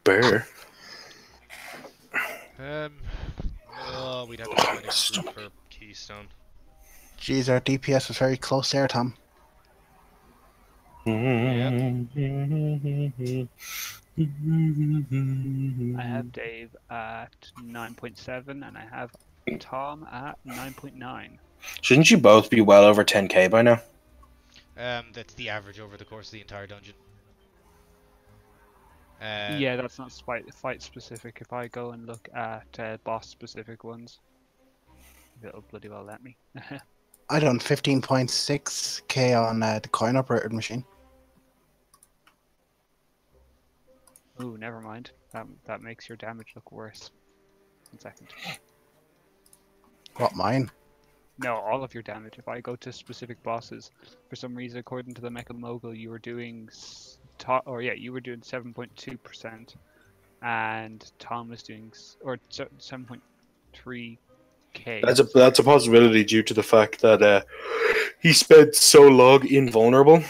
Bear. Oh, we'd have to find a group per keystone. Jeez, our DPS was very close there, Tom. I have Dave at 9.7, and I have Tom at 9.9. Shouldn't you both be well over 10k by now? That's the average over the course of the entire dungeon. Yeah, that's not fight specific. If I go and look at boss specific ones, it'll bloody well let me. I done 15.6k on the coin operated machine. Ooh, never mind. That makes your damage look worse. 1 second. What, mine? No, all of your damage. If I go to specific bosses, for some reason, according to the Mecha Mogul, you were doing you were doing 7.2%, and Tom was doing 7.3k. That's a possibility due to the fact that he spent so long invulnerable.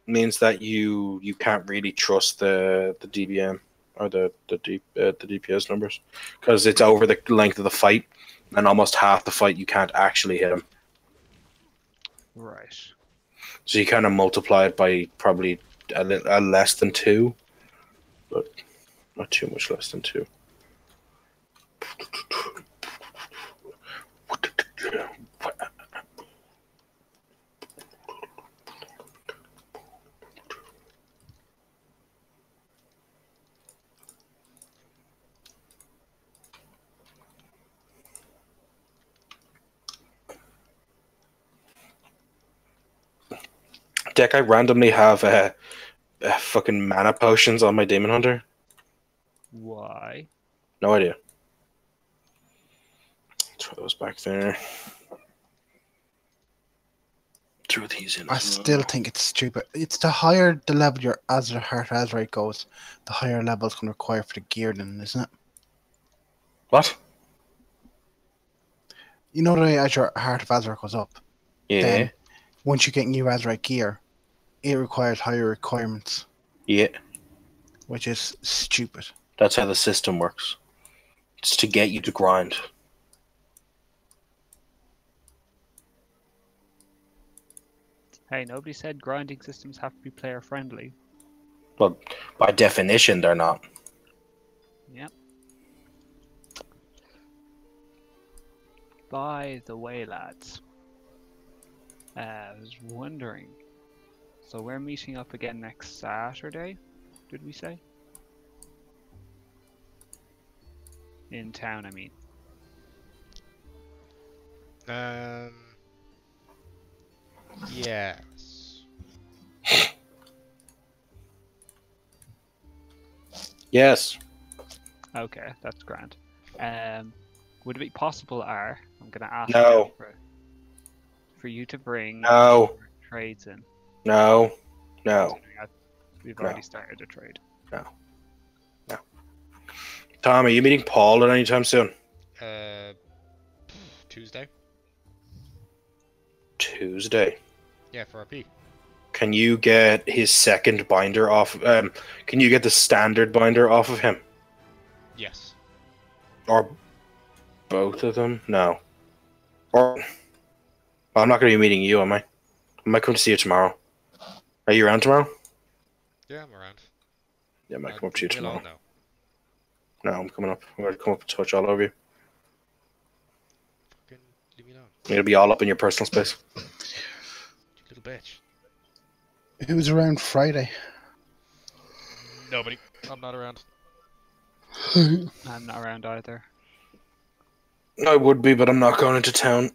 Means that you can't really trust the DBM or the DPS numbers because it's over the length of the fight, and almost half the fight you can't actually hit him. Right. So you kind of multiply it by probably a less than 2, but not too much less than 2. Deck, I randomly have fucking mana potions on my Demon Hunter. Why? No idea. Throw those back there. Throw these in. I still think it's stupid. It's the higher the level your Heart Azurite goes, the higher level it's going to require for the gear, then, isn't it? What? You know the way as your Heart of Azurite goes up, Yeah. then once you get new Azurite gear, it requires higher requirements, Yeah. which is stupid. That's how the system works. It's to get you to grind. Hey, nobody said grinding systems have to be player friendly. Well, by definition, they're not. Yep. By the way, lads, I was wondering. So we're meeting up again next Saturday, did we say? In town, I mean. Yes. Yes. Okay, that's grand. Would it be possible, I'm gonna ask No. for you to bring No. your trades in. No. No. Considering we've No. already started a trade. Tom, are you meeting Paul at any time soon? Tuesday? Tuesday. Yeah, for RP. Can you get his second binder off? Can you get the standard binder off of him? Yes. Or both of them? No. Or well, I'm not going to be meeting you, am I? I might come to see you tomorrow. Are you around tomorrow? Yeah, I'm around. Yeah, I might come up to you We'll tomorrow. all know. No, I'm coming up. I'm going to come up and touch all over you. Fucking leave me alone. It'll be all up in your personal space. You little bitch. Who's around Friday? Nobody. I'm not around. I'm not around either. I would be, but I'm not going into town.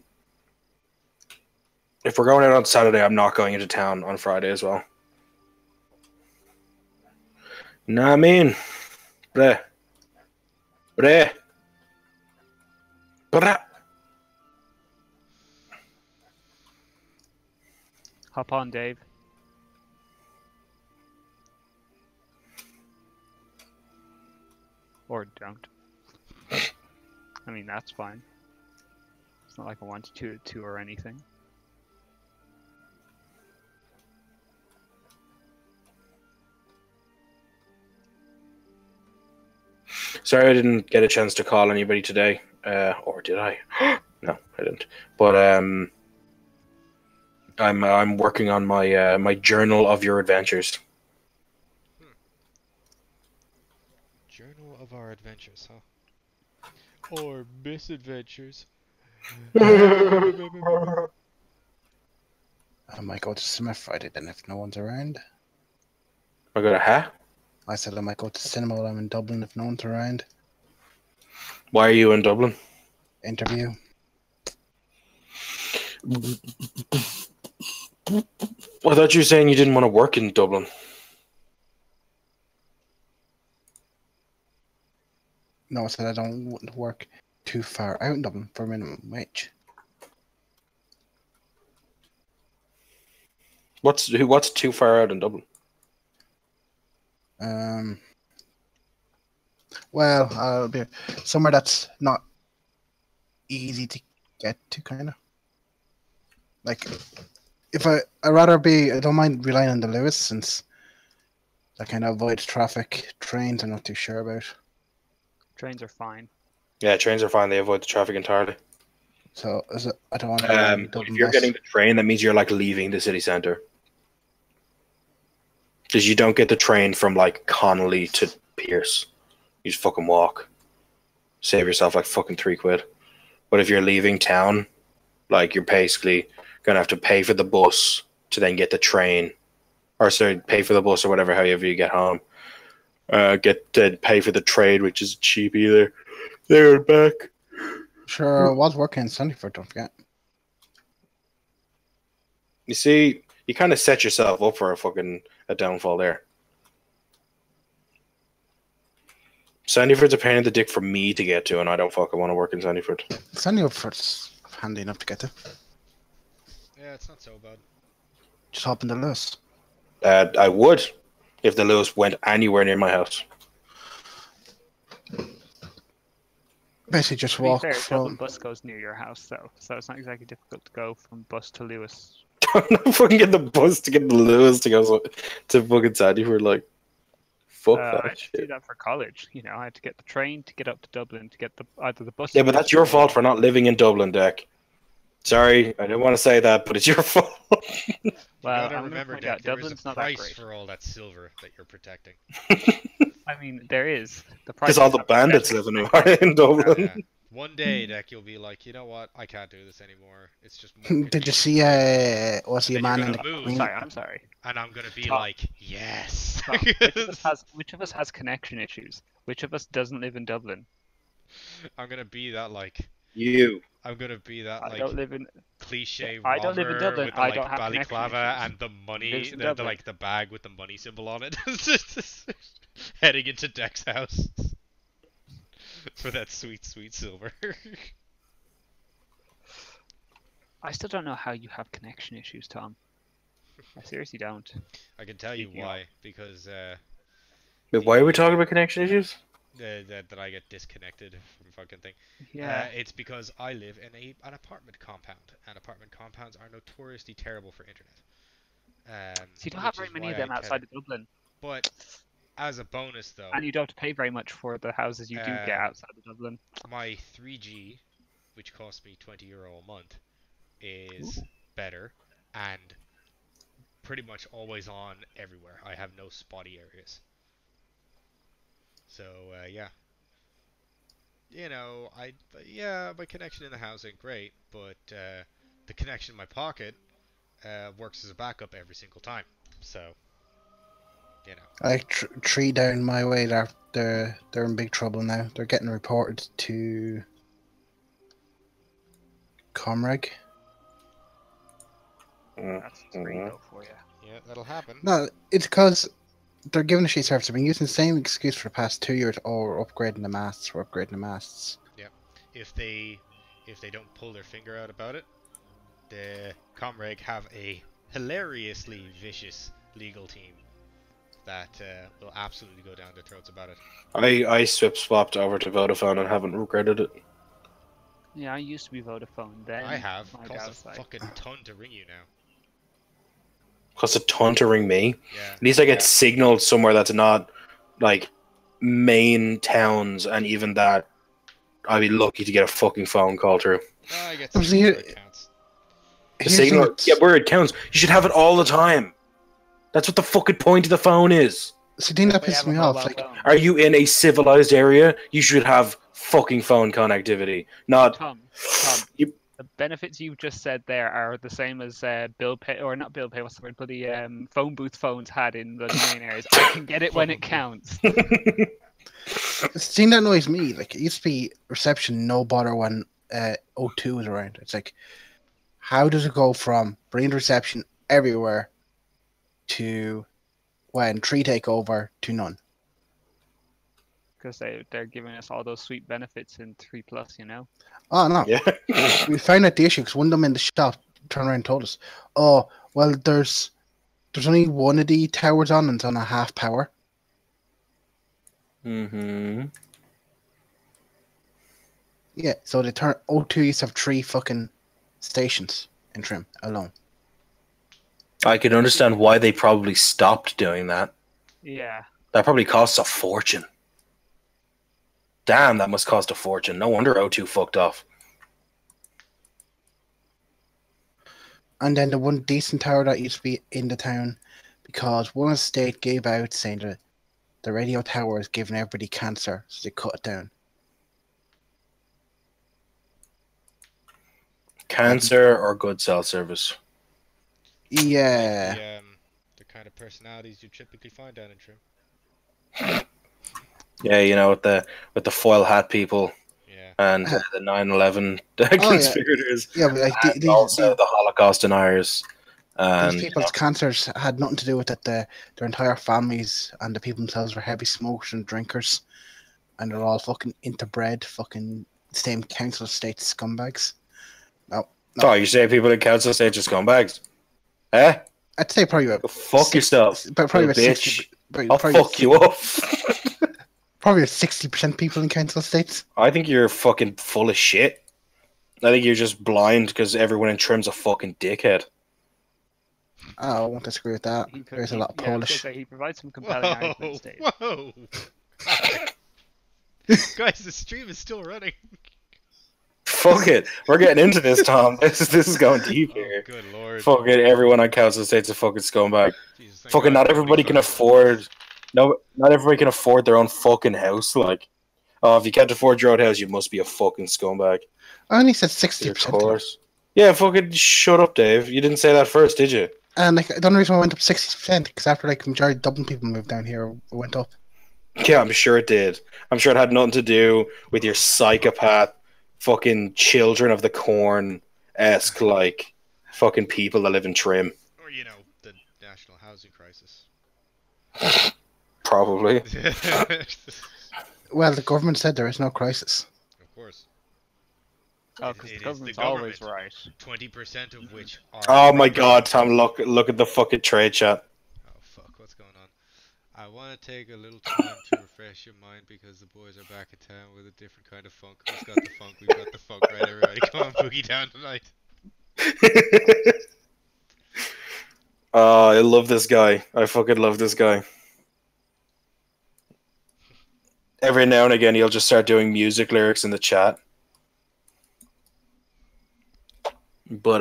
If we're going out on Saturday, I'm not going into town on Friday as well. You know what I mean? Bleh. Bleh. Bleh. Hop on, Dave. Or don't. I mean, that's fine. It's not like I want you to or anything. Sorry I didn't get a chance to call anybody today. Or did I? No, I didn't. But I'm working on my my journal of your adventures. Journal of our adventures, huh? Or misadventures. I might go to cinema Friday then if no one's around. I got a hat. I said I might go to cinema while I'm in Dublin if no one's around. Why are you in Dublin? Interview. I thought you were saying you didn't want to work in Dublin. No, I said I don't want to work too far out in Dublin for minimum wage. What's too far out in Dublin? Well, I'll be somewhere that's not easy to get to, kind of. Like, if I don't mind relying on the Lewis since that kind of avoids traffic. Trains, I'm not too sure about. Trains are fine. Yeah, trains are fine. They avoid the traffic entirely. So I don't want to. But if you're getting the train, that means you're like leaving the city centre. Because you don't get the train from like Connolly to Pierce. You just fucking walk. Save yourself like fucking £3. But if you're leaving town, like you're basically gonna have to pay for the bus to then get the train. Or sorry, pay for the bus or whatever, however you get home. Get to pay for the trade, which is cheap either. There and back. Sure, I was working in Sunnyford, don't forget. You see, you kind of set yourself up for a downfall there. Sandyford's a pain in the dick for me to get to, and I don't fucking want to work in Sandyford. Sunnyford's handy enough to get to. Yeah, it's not so bad. Just hop in the Lewis. I would, if the Lewis went anywhere near my house. Basically, just To be walk fair, Dublin from. bus goes near your house, though, so it's not exactly difficult to go from bus to Lewis. I'm not fucking get the bus to get the Lewis to go to fucking Sandyford, like, fuck I that had to do shit. that for college. You know, I had to get the train to get up to Dublin to get either the bus. Yeah, or but the that's your train. fault for not living in Dublin, Deck. Sorry, I didn't want to say that, but it's your fault. You Well, gotta I'm gonna remember, point Dick, out there is Dublin's a not that price great. for all that silver that you're protecting. I mean, there is the price. Because all the bandits live in Dublin. Yeah. One day, Dick, you'll be like, you know what? I can't do this anymore. It's just more Did you convenient see for me." was he a And then man you're in the gonna move. green? Sorry, I'm sorry. And I'm gonna be Tom. like, yes. Tom, which of us has connection issues? Which of us doesn't live in Dublin? I'm gonna be that like. You. I'm gonna be that I like don't live in. cliche I don't live in robber Dublin. with the I like don't have connection balaclava issues. and the money, Lives in the Dublin. like the bag with the money symbol on it, heading into Deck's house for that sweet, sweet silver. I still don't know how you have connection issues, Tom. I seriously don't. I can tell you Speaking why, because Wait, why are we talking about connection issues? that I get disconnected from fucking thing. Yeah. It's because I live in an apartment compound, and apartment compounds are notoriously terrible for internet. So you don't have which very is many why of them I outside of Dublin, But as a bonus, though, and you don't have to pay very much for the houses you do get Um, outside of Dublin. my 3G, which costs me €20 a month, is better and pretty much always on everywhere. I have no spotty areas. So yeah, you know, my connection in the house ain't great, but the connection in my pocket works as a backup every single time. So, you know. Like tree down my way, they're in big trouble now. They're getting reported to Comreg. That's free though for you. Yeah, that'll happen. No, it's because they're giving a shit service. They've been using the same excuse for the past 2 years. Oh, we're upgrading the masts. We're upgrading the masts. Yeah, if they don't pull their finger out about it, the Comreg have a hilariously vicious legal team that will absolutely go down their throats about it. I swapped over to Vodafone and haven't regretted it. Yeah, I used to be Vodafone. Then I have. my Costs a downside. fucking ton to ring you now. Costs a ton to ring me. Yeah. At least I get signaled somewhere that's not like main towns, and even that, I'd be lucky to get a fucking phone call through. I get Oh, signals so where here- it counts. The Here's the signal, thing, yeah, where it counts. You should have it all the time. That's what the fucking point of the phone is. See, the thing that They pisses have a me off, mobile like, phone. Are you in a civilized area? You should have fucking phone connectivity. Not Tom, You- the benefits you just said there are the same as bill pay, or not bill pay, what's the word, but the phone booth phones had in the main areas. I can get it when it counts. the thing that annoys me, like, it used to be reception no bother when O2 was around. It's like, how does it go from brilliant reception everywhere to when 3 take over to none? Because they're giving us all those sweet benefits in 3+, you know? Oh, no. yeah. We found out the issue because one of them in the shop turned around and told us, oh, well, there's only one of the towers on and it's on a half power. Mm-hmm. Yeah, so they turn O2 used to have 3 fucking stations in Trim alone. I can understand why they probably stopped doing that. Yeah. That probably costs a fortune. Damn, that must cost a fortune. No wonder O2 fucked off. And then the one decent tower that used to be in the town, because one estate gave out saying that the radio tower is giving everybody cancer, so they cut it down. Cancer or good cell service? Yeah. The kind of personalities you typically find down in Trim. Yeah, you know, with the foil hat people Yeah. and the 9/11 yeah. conspirators, Yeah, but like and also the Holocaust deniers. And these people's cancers had nothing to do with it. Their entire families and the people themselves were heavy smokers and drinkers, and they're all fucking interbred, fucking same council estate scumbags. No. oh, you say people in council estate just scumbags? Eh? I'd say probably Go about fuck yourself, but probably you about bitch. 60. I'll Probably fuck you up. Probably 60% people in council estates. I think you're fucking full of shit. I think you're just blind because everyone in Trim's a fucking dickhead. Oh, I won't disagree with that. There's a lot of Yeah, I was gonna Polish. say, he provides some compelling arguments, Dave. Whoa! Guys, the stream is still running. Fuck it. We're getting into this, Tom. This is going deep Oh, here. good lord. Fuck it. Everyone on Council State's a fucking scumbag. Jesus, thank Fucking God not nobody everybody can fucking- afford. No, not everybody can afford their own fucking house. Like, oh, if you can't afford your own house, you must be a fucking scumbag. I only said Of 60%. course. Yeah, fucking shut up, Dave. You didn't say that first, did you? And like, the only reason I went up 60% because after like majority of Dublin people moved down here, it went up. Yeah, I'm sure it did. I'm sure it had nothing to do with your psychopath, fucking children of the corn esque, like, fucking people that live in Trim. Or, you know, the national housing crisis. Probably. Of Well, the government said there is no crisis. course. Oh, because It the is the government's always government. right. 20% of which are. Oh my corrupt. god, Tom, look at the fucking trade chat. Oh fuck, what's going on? I want to take a little time to refresh your mind because the boys are back in town with a different kind of funk. Who's got the funk? We've got the funk, right? Everybody, come on, boogie down tonight. Oh, I love this guy. I fucking love this guy. Every now and again, he'll just start doing music lyrics in the chat. But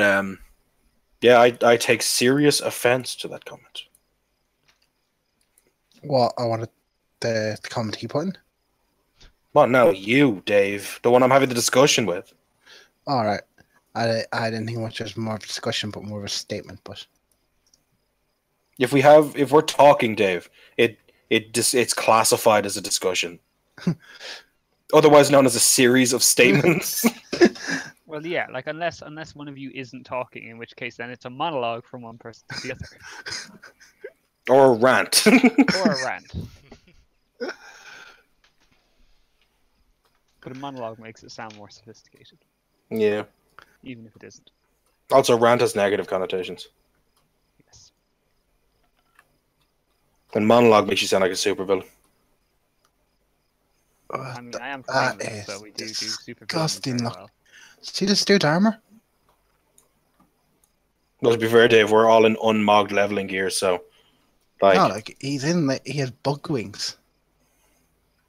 yeah, I take serious offense to that comment. What I wanted the comment he put in. Well, no, you, Dave, the one I'm having the discussion with. All right, I didn't think much was more of a discussion, but more of a statement. But If we're talking, Dave, it's classified as a discussion, otherwise known as a series of statements. Well, yeah, like unless one of you isn't talking, in which case then it's a monologue from one person to the other, Or a rant. or a rant. But a monologue makes it sound more sophisticated, Yeah. even if it isn't. Also, rant has negative connotations, Yes. and monologue makes you sound like a supervillain. I mean, I am from that England, is so we do super disgusting very look. well. See this dude's armor? Well, to be fair, Dave, we're all in unmogged leveling gear, so like, No, like he's in. Like, he has bug wings.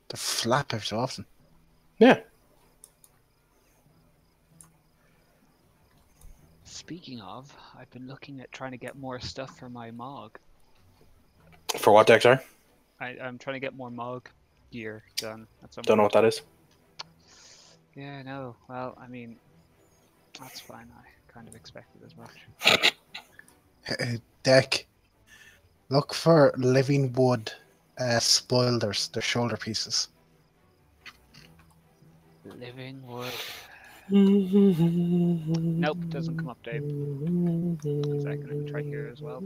They flap every so often. yeah. Speaking of, I've been looking at trying to get more stuff for my Mog. For what, Dexter? I'm trying to get more Mog gear done at some Don't know point. what that is. Yeah, no. Well, I mean, that's fine. I kind of expected as much. Deck. Look for living wood spoilers, their shoulder pieces. Living wood. Nope, doesn't come up, Dave. 1 second, let me try here as well.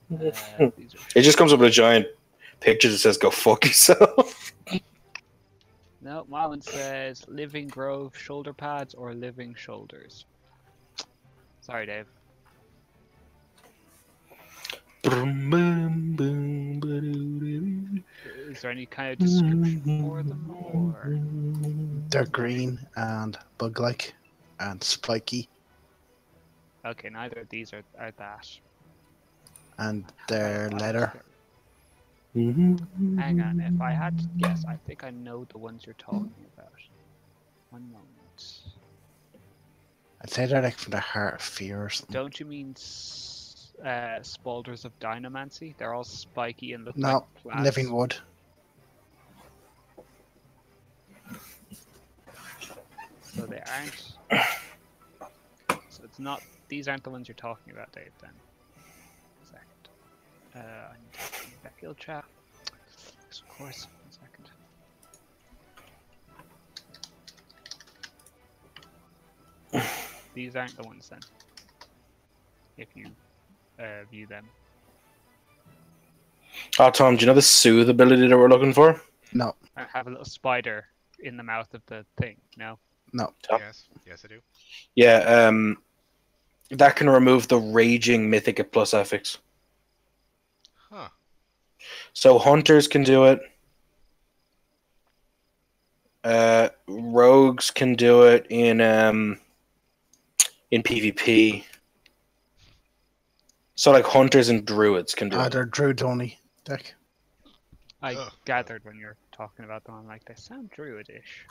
These are It just comes up with a giant picture that says "Go fuck yourself." No, my one says Living Grove shoulder pads or Living Shoulders. Sorry, Dave. Is there any kind of description for them, or They're green and bug-like and spiky, okay? Neither of these are that. and they're I'll leather. just hang on, if I had to guess, I think I know the ones you're talking about. 1 moment. I'd say they're like from the Heart of Fear or something. Don't you mean Spaulders of Dynamancy? They're all spiky and look No, like plants. living wood. So they aren't. So it's not. These aren't the ones you're talking about, Dave. Then. A second. I need to check that guild chat. Yes, of course. 1 second. These aren't the ones then. If you view them. Oh, Tom, do you know the soothe ability that we're looking for? No, I have a little spider in the mouth of the thing. No. no. Yes, yes I do. Yeah, that can remove the raging mythic at plus affix. Huh. So hunters can do it. Rogues can do it in PvP. So like hunters and druids can do it. They're druids only. Deck. I Ugh. gathered when you're talking about them, I'm like, they sound druidish.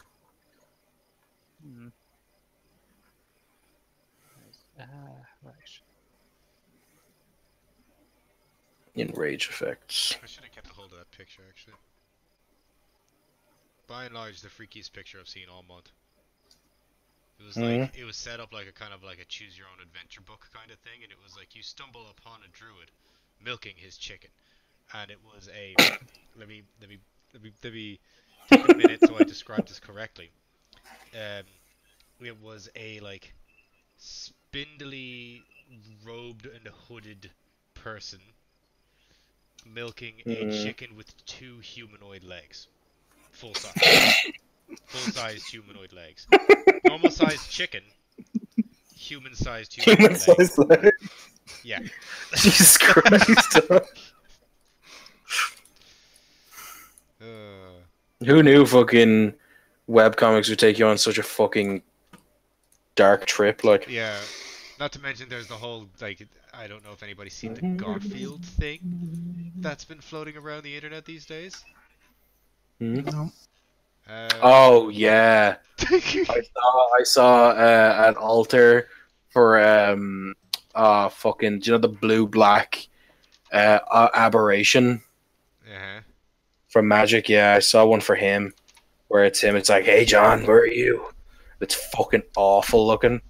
Hmm. Right. Enrage effects. I should have kept a hold of that picture, actually. By and large, the freakiest picture I've seen all month. It was like, it was set up like a kind of like a choose your own adventure book kind of thing, and it was like you stumble upon a druid milking his chicken, and it was a let me take a minute so I describe this correctly. It was a like spindly robed and hooded person milking a chicken with 2 humanoid legs, full size humanoid legs, normal sized chicken, human sized humanoid legs. Legs. Yeah. Jesus Christ. Who knew fucking webcomics would take you on such a fucking dark trip? Like, Yeah. Not to mention there's the whole, like, I don't know if anybody's seen the Garfield thing that's been floating around the internet these days. No. Oh yeah, I saw an altar for fucking, do you know the blue black aberration Uh-huh. from Magic? Yeah, I saw one for him where it's him. It's like, hey John, where are you? It's fucking awful looking.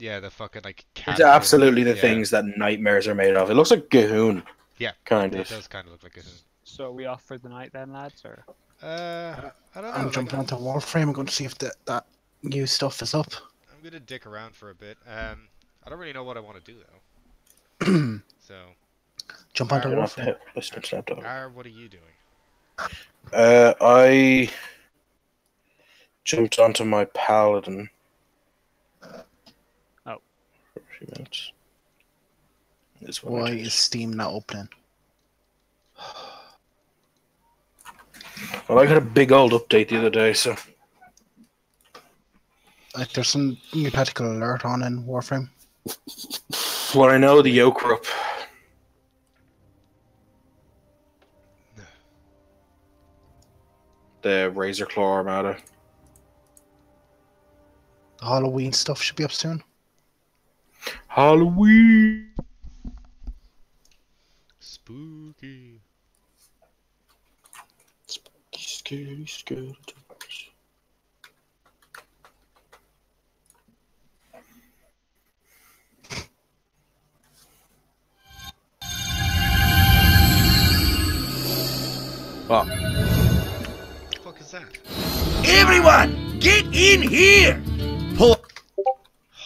Yeah, the fucking, like, It's cat absolutely the yeah. things that nightmares are made of. It looks like Gahoon. Yeah, kind it of. does kind of look like a hoon. So are we off for the night then, lads, or? I don't know. I'm Like, jumping onto Warframe. I'm going to see if that new stuff is up. I'm gonna dick around for a bit. I don't really know what I want to do though. So, Jump onto Alright. Warframe. What are you doing? I jumped onto my paladin. Oh. For a few minutes. This one Why I did. is Steam not opening? Well, I got a big old update the other day, so Like, there's some new tactical alert on in Warframe. well, I know the yoke are up. The Razor Claw Armada. The Halloween stuff should be up soon. Halloween. Spooky. Scary skeletons. Oh, What the fuck is that? Everyone, get in here!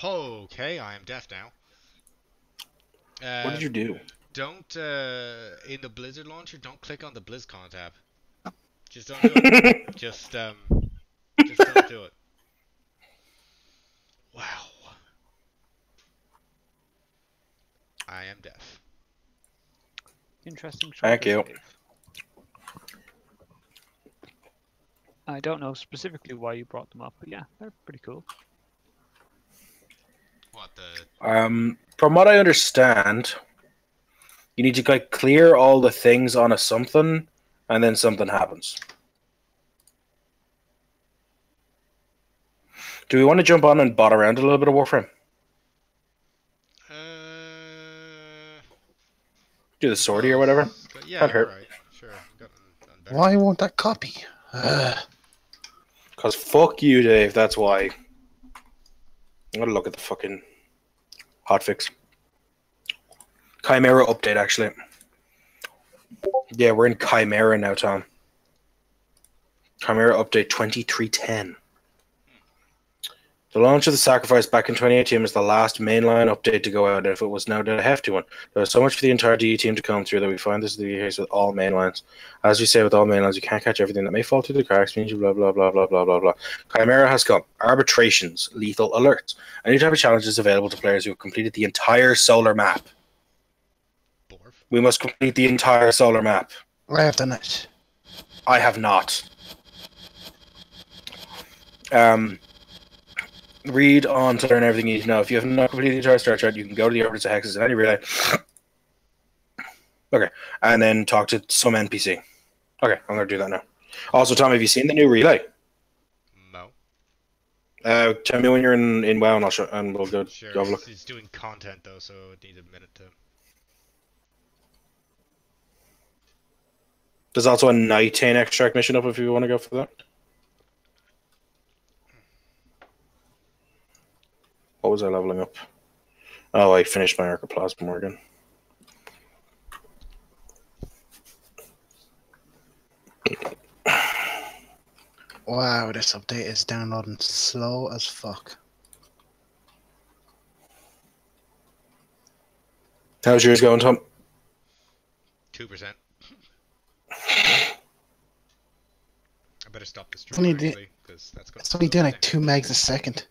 Okay, I am deaf now. what did you do? Don't, in the Blizzard launcher, don't click on the BlizzCon tab. Just don't do it. just don't do it. Wow. I am deaf. Interesting. Thank you. choice, Dave. I don't know specifically why you brought them up, but yeah, they're pretty cool. What the? From what I understand, you need to like clear all the things on a something, and then something happens. Do we want to jump on and bot around a little bit of Warframe? Do the sortie or whatever? But yeah, Can't hurt. alright. Sure. Gotten better. Why won't that copy? Because fuck you, Dave, that's why. I'm gonna look at the fucking hotfix. Chimera update, actually. Yeah, we're in Chimera now, Tom. Chimera update 2310. The launch of the Sacrifice back in 2018 was the last mainline update to go out, and if it was no doubt a hefty one. There was so much for the entire DE team to come through that we find this to be the case with all mainlines. As we say with all mainlines, you can't catch everything that may fall through the cracks, means you blah blah blah blah blah blah blah. Chimera has come. Arbitrations, lethal alerts. A new type of challenge is available to players who have completed the entire solar map. Borf. We must complete the entire solar map. I have done it. I have not. Read on to learn everything you need to know. If you have not completed the entire star chart, you can go to the orbits of hexes in any relay. Okay, and then talk to some NPC. Okay, I'm going to do that now. Also, Tom, have you seen the new relay? No. Tell me when you're in WoW, and I'll show, and we'll go Sure. have a look. It's doing content though, so it needs a minute to. There's also a Nightane extract mission up if you want to go for that. What was I leveling up? Oh, I finished my Archoplasma Morgan. Wow, this update is downloading slow as fuck. How's yours going, Tom? 2%. I better stop the Only stream the- actually, because that's going. It's only doing like 2 megs a second.